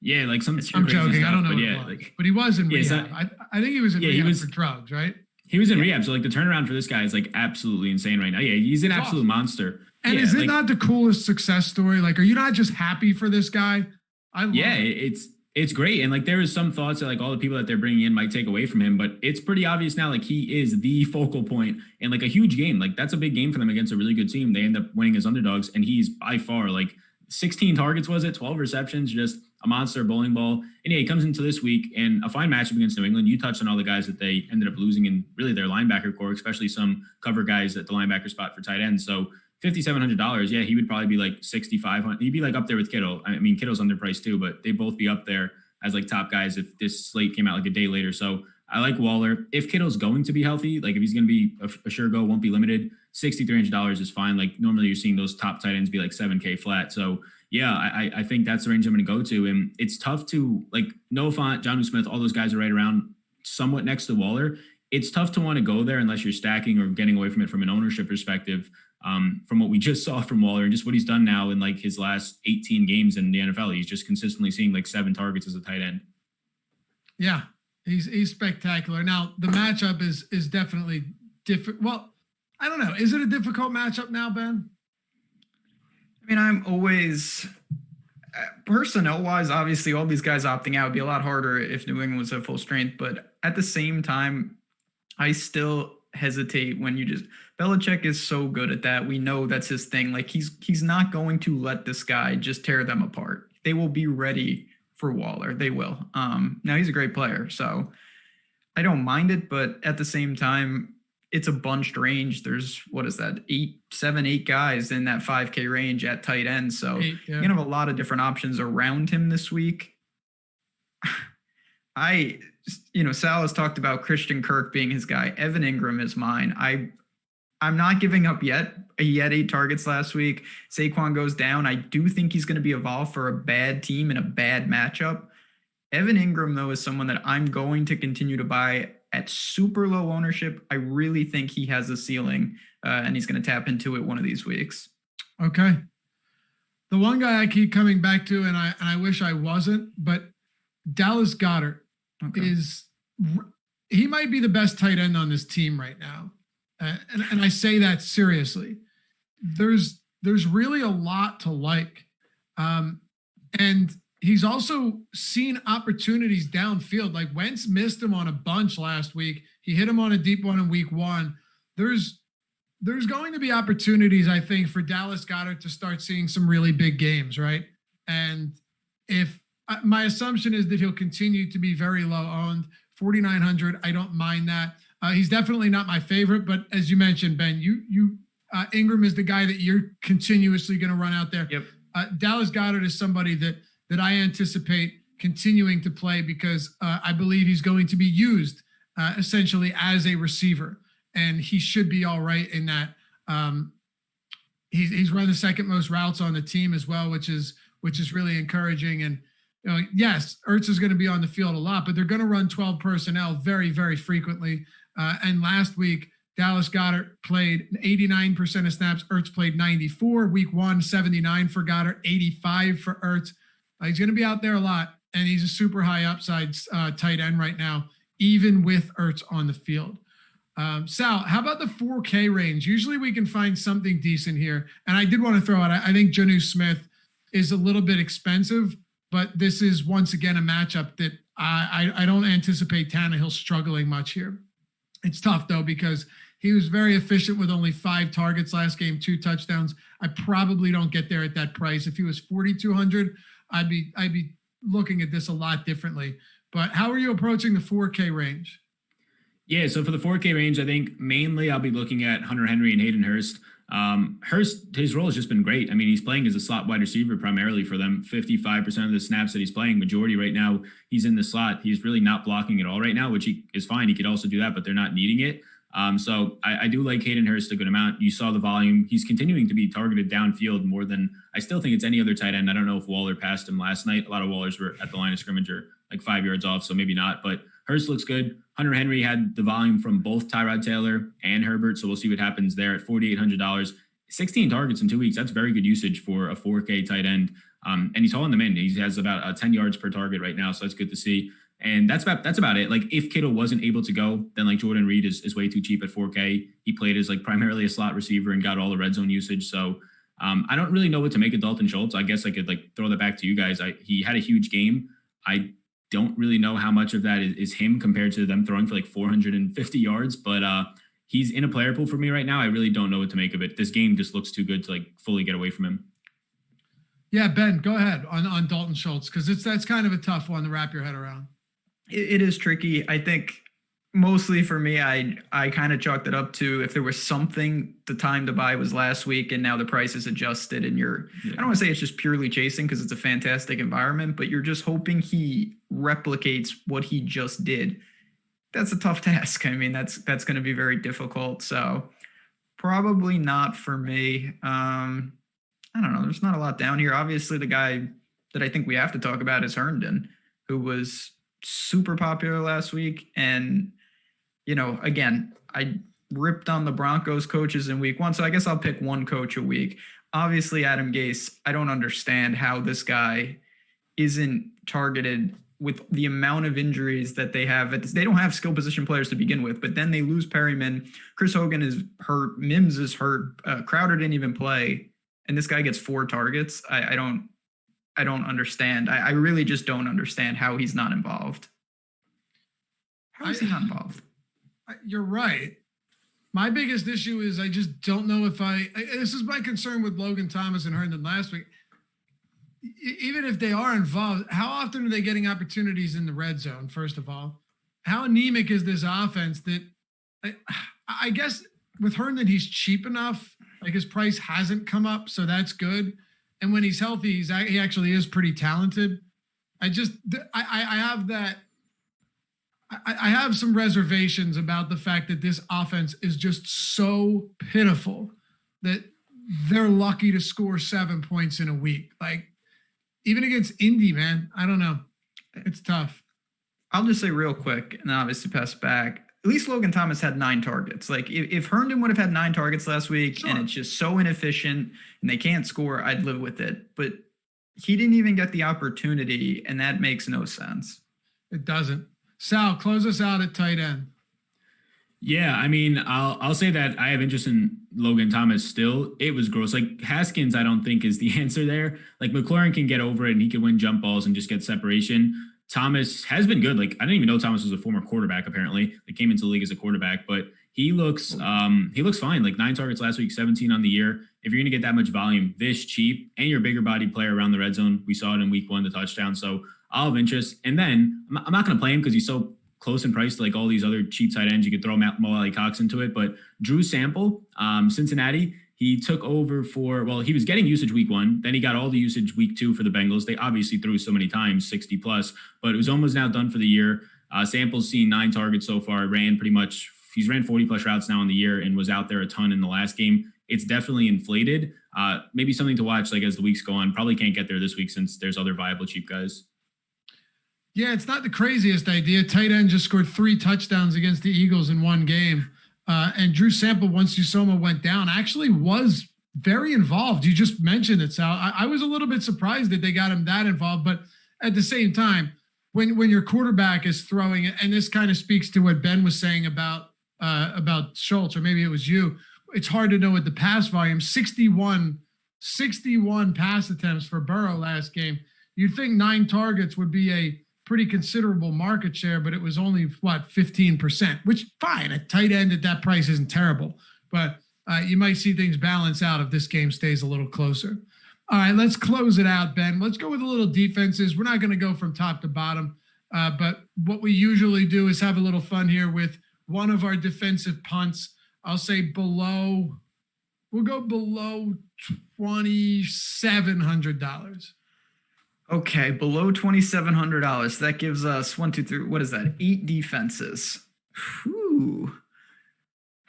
Yeah, like some. I'm joking. Stuff, I don't know. But what yeah, it was. like, but he was in rehab. So, I think he was in rehab for drugs, right? He was in rehab. So like the turnaround for this guy is like absolutely insane right now. Yeah, he's an absolute monster. And is it not the coolest success story? Like, are you not just happy for this guy? I love it. It's great. And like, there is some thoughts that like all the people that they're bringing in might take away from him, but it's pretty obvious now, like he is the focal point in like a huge game. Like that's a big game for them against a really good team. They end up winning as underdogs, and he's by far like 16 targets, 12 receptions, just a monster bowling ball. And yeah, he comes into this week and a fine matchup against New England. You touched on all the guys that they ended up losing in really their linebacker core, especially some cover guys at the linebacker spot for tight end. So $5,700, yeah, he would probably be like 6,500. He'd be like up there with Kittle. I mean, Kittle's underpriced too, but they'd both be up there as like top guys if this slate came out like a day later. So I like Waller. If Kittle's going to be healthy, like if he's going to be a sure go, won't be limited, $6,300 is fine. Like normally you're seeing those top tight ends be like 7K flat. So yeah, I think that's the range I'm going to go to. And it's tough to like Noah Fant, Jonnu Smith, all those guys are right around somewhat next to Waller. It's tough to want to go there unless you're stacking or getting away from it from an ownership perspective. From what we just saw from Waller and just what he's done now in like his last 18 games in the NFL, he's just consistently seeing like 7 targets as a tight end. Yeah, he's spectacular. Now the matchup is definitely different. Well, I don't know. Is it a difficult matchup now, Ben? I mean, I'm always personnel-wise, obviously all these guys opting out would be a lot harder if New England was at full strength. But at the same time, I still hesitate when you just Belichick is so good at that. We know that's his thing. Like he's not going to let this guy just tear them apart. They will be ready for Waller. They will. Now he's a great player, so I don't mind it, but at the same time, it's a bunched range. There's what is that? 8 guys in that 5K range at tight end. So you're gonna have a lot of different options around him this week. Sal has talked about Christian Kirk being his guy. Evan Ingram is mine. I'm not giving up yet. He had 8 targets last week. Saquon goes down. I do think he's going to be evolved for a bad team in a bad matchup. Evan Ingram, though, is someone that I'm going to continue to buy at super low ownership. I really think he has a ceiling, and he's going to tap into it one of these weeks. Okay. The one guy I keep coming back to, and I wish I wasn't, but Dallas Goedert is he might be the best tight end on this team right now. And I say that seriously. There's really a lot to like. And he's also seen opportunities downfield. Like Wentz missed him on a bunch last week. He hit him on a deep one in week 1. There's going to be opportunities, I think, for Dallas Goedert to start seeing some really big games, right? And if my assumption is that he'll continue to be very low owned, 4,900, I don't mind that. He's definitely not my favorite, but as you mentioned, Ben, Ingram is the guy that you're continuously going to run out there. Yep. Dallas Goedert is somebody that I anticipate continuing to play because I believe he's going to be used essentially as a receiver, and he should be all right in that. He's run the second most routes on the team as well, which is really encouraging. And yes, Ertz is going to be on the field a lot, but they're going to run 12 personnel very, very frequently. And last week, Dallas Goedert played 89% of snaps. Ertz played 94. Week 1, 79 for Goedert, 85 for Ertz. He's going to be out there a lot, and he's a super high upside tight end right now, even with Ertz on the field. Sal, how about the 4K range? Usually we can find something decent here. And I did want to throw out, I think Jonnu Smith is a little bit expensive, but this is once again a matchup that I don't anticipate Tannehill struggling much here. It's tough though, because he was very efficient with only 5 targets last game, 2 touchdowns. I probably don't get there at that price. If he was 4,200, I'd be looking at this a lot differently. But how are you approaching the 4K range? Yeah, so for the 4K range, I think mainly I'll be looking at Hunter Henry and Hayden Hurst. Hurst, his role has just been great. I mean, he's playing as a slot wide receiver primarily for them. 55% of the snaps that he's playing, majority right now, he's in the slot. He's really not blocking at all right now, which is fine. He could also do that, but they're not needing it. So I do like Hayden Hurst a good amount. You saw the volume. He's continuing to be targeted downfield more than I still think it's any other tight end. I don't know if Waller passed him last night. A lot of Wallers were at the line of scrimmage or like 5 yards off, so maybe not. But Hurst looks good. Hunter Henry had the volume from both Tyrod Taylor and Herbert, so we'll see what happens there at $4,800. 16 targets in 2 weeks. That's very good usage for a 4K tight end. And he's hauling them in. He has about 10 yards per target right now, so that's good to see. And that's about it. Like if Kittle wasn't able to go, then like Jordan Reed is way too cheap at 4K. He played as like primarily a slot receiver and got all the red zone usage. So I don't really know what to make of Dalton Schultz. I guess I could like throw that back to you guys. He had a huge game. I don't really know how much of that is him compared to them throwing for like 450 yards, but he's in a player pool for me right now. I really don't know what to make of it. This game just looks too good to like fully get away from him. Yeah, Ben, go ahead on Dalton Schultz, because that's kind of a tough one to wrap your head around. It is tricky. I think mostly for me, I kind of chalked it up to if there was something, the time to buy was last week and now the price is adjusted and I don't want to say it's just purely chasing because it's a fantastic environment, but you're just hoping he replicates what he just did. That's a tough task. I mean, that's going to be very difficult. So probably not for me. I don't know. There's not a lot down here. Obviously, the guy that I think we have to talk about is Herndon, who was super popular last week. And, again, I ripped on the Broncos coaches in week 1. So I guess I'll pick one coach a week. Obviously, Adam Gase, I don't understand how this guy isn't targeted with the amount of injuries that they have. They don't have skill position players to begin with, but then they lose Perryman. Chris Hogan is hurt. Mims is hurt. Crowder didn't even play. And this guy gets 4 targets. I don't understand. I really just don't understand how he's not involved. How is he not involved? You're right. My biggest issue is I just don't know if this is my concern with Logan Thomas and Herndon last week. Even if they are involved, how often are they getting opportunities in the red zone, first of all? How anemic is this offense that I guess with Herndon, he's cheap enough. Like his price hasn't come up, so that's good. And when he's healthy, he actually is pretty talented. I have that. I have some reservations about the fact that this offense is just so pitiful that they're lucky to score 7 points in a week. Like even against Indy, man, I don't know. It's tough. I'll just say real quick, and obviously pass back. At least Logan Thomas had 9 targets. Like if Herndon would have had 9 targets last week, sure, and it's just so inefficient and they can't score, I'd live with it. But he didn't even get the opportunity, and that makes no sense. It doesn't. Sal, close us out at tight end. Yeah, I mean, I'll say that I have interest in Logan Thomas still. It was gross. Like Haskins, I don't think is the answer there. Like McLaurin can get over it and he can win jump balls and just get separation. Thomas has been good. Like I didn't even know Thomas was a former quarterback. Apparently, he came into the league as a quarterback, but he looks fine. Like 9 targets last week, 17 on the year. If you're going to get that much volume this cheap and you're a bigger body player around the red zone, we saw it in week 1, the touchdown. So I'll have interest. And then I'm not going to play him because he's so close in price to like all these other cheap tight ends. You could throw Mo Alley Cox into it, but Drew Sample, Cincinnati, he took over he was getting usage week 1. Then he got all the usage week 2 for the Bengals. They obviously threw so many times, 60 plus, but it was almost now done for the year. Sample's seen 9 targets so far, he's ran 40 plus routes now in the year and was out there a ton in the last game. It's definitely inflated. Maybe something to watch like as the weeks go on. Probably can't get there this week since there's other viable cheap guys. Yeah, it's not the craziest idea. Tight end just scored 3 touchdowns against the Eagles in 1 game. And Drew Sample, once Awesemo went down, actually was very involved. You just mentioned it, Sal. I was a little bit surprised that they got him that involved. But at the same time, when your quarterback is throwing it, and this kind of speaks to what Ben was saying about Schultz, or maybe it was you, it's hard to know what the pass volume, 61 pass attempts for Burrow last game. You'd think 9 targets would be a pretty considerable market share, but it was only 15%, which fine. A tight end at that price isn't terrible, but you might see things balance out if this game stays a little closer. All right, let's close it out, Ben. Let's go with a little defenses. We're not going to go from top to bottom, but what we usually do is have a little fun here with one of our defensive punts. I'll say we'll go below $2,700. Okay, below $2,700. That gives us 1, 2, 3. What is that? 8 defenses. Whew.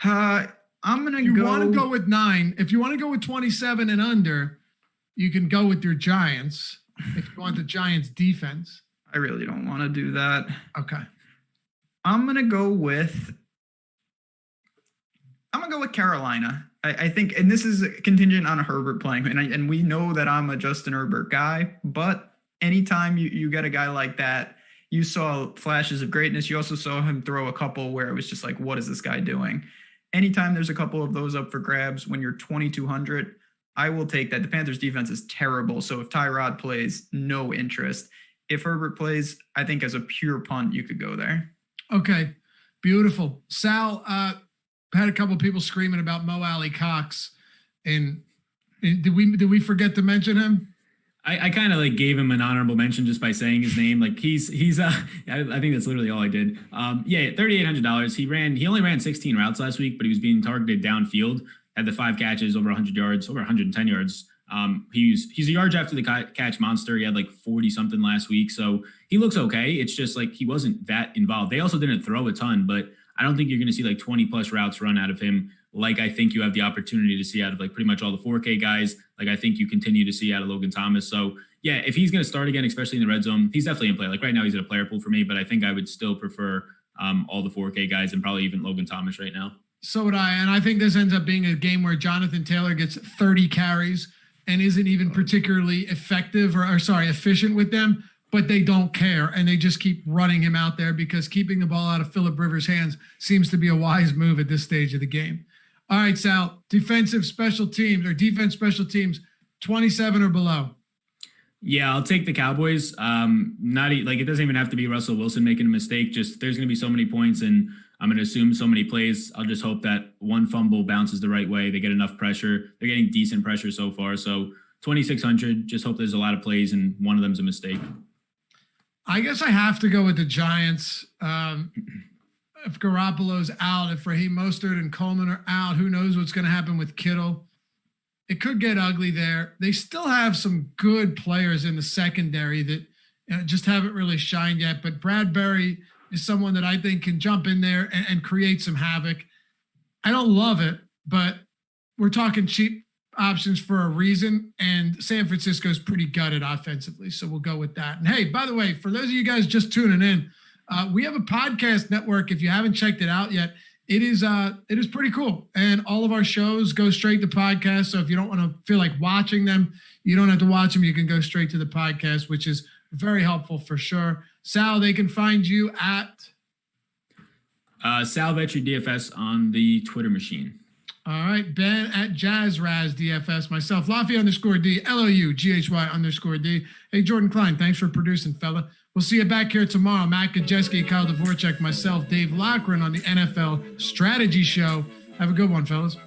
I'm gonna go. You want to go with 9? If you want to go with 27 and under, you can go with your Giants. If you want the Giants defense, I really don't want to do that. Okay. I'm gonna go with Carolina. I think, and this is contingent on Herbert playing, and we know that I'm a Justin Herbert guy, but anytime you get a guy like that, you saw flashes of greatness. You also saw him throw a couple where it was just like, what is this guy doing? Anytime there's a couple of those up for grabs when you're 2,200, I will take that. The Panthers defense is terrible. So if Tyrod plays, no interest. If Herbert plays, I think as a pure punt, you could go there. Okay. Beautiful. Sal, had a couple of people screaming about Mo Alley Cox, and did we forget to mention him? I kind of like gave him an honorable mention just by saying his name. Like he's I think that's literally all I did. Yeah, $3,800. He only ran 16 routes last week, but he was being targeted downfield. Had the 5 catches, over 100 yards, over 110 yards. He's a yards after the catch monster. He had like 40 something last week, so he looks okay. It's just like he wasn't that involved. They also didn't throw a ton, but I don't think you're going to see like 20 plus routes run out of him. Like I think you have the opportunity to see out of like pretty much all the 4K guys. Like I think you continue to see out of Logan Thomas. So yeah, if he's going to start again, especially in the red zone, he's definitely in play. Like right now he's at a player pool for me, but I think I would still prefer all the 4K guys and probably even Logan Thomas right now. So would I. And I think this ends up being a game where Jonathan Taylor gets 30 carries and isn't even particularly effective or efficient with them, but they don't care. And they just keep running him out there because keeping the ball out of Phillip Rivers' hands seems to be a wise move at this stage of the game. All right, Sal, defense special teams, 27 or below. Yeah, I'll take the Cowboys. It doesn't even have to be Russell Wilson making a mistake. Just there's going to be so many points and I'm going to assume so many plays. I'll just hope that one fumble bounces the right way. They get enough pressure. They're getting decent pressure so far. So 2,600, just hope there's a lot of plays and one of them's a mistake. I guess I have to go with the Giants. If Garoppolo's out, if Raheem Mostert and Coleman are out, who knows what's going to happen with Kittle. It could get ugly there. They still have some good players in the secondary that just haven't really shined yet. But Bradbury is someone that I think can jump in there and create some havoc. I don't love it, but we're talking cheap options for a reason. And San Francisco's pretty gutted offensively. So we'll go with that. And hey, by the way, for those of you guys just tuning in, we have a podcast network. If you haven't checked it out yet, it is pretty cool. And all of our shows go straight to podcast. So if you don't want to feel like watching them, you don't have to watch them. You can go straight to the podcast, which is very helpful for sure. Sal, they can find you at Sal Vetri DFS on the Twitter machine. all right, Ben at JazzRaz DFS, myself, Laffy _D, LOUGHY _D. Hey, Jordan Klein, thanks for producing, fella. We'll see you back here tomorrow. Matt Kajeski, Kyle Dvorak, myself, Dave Loughran on the NFL Strategy Show. Have a good one, fellas.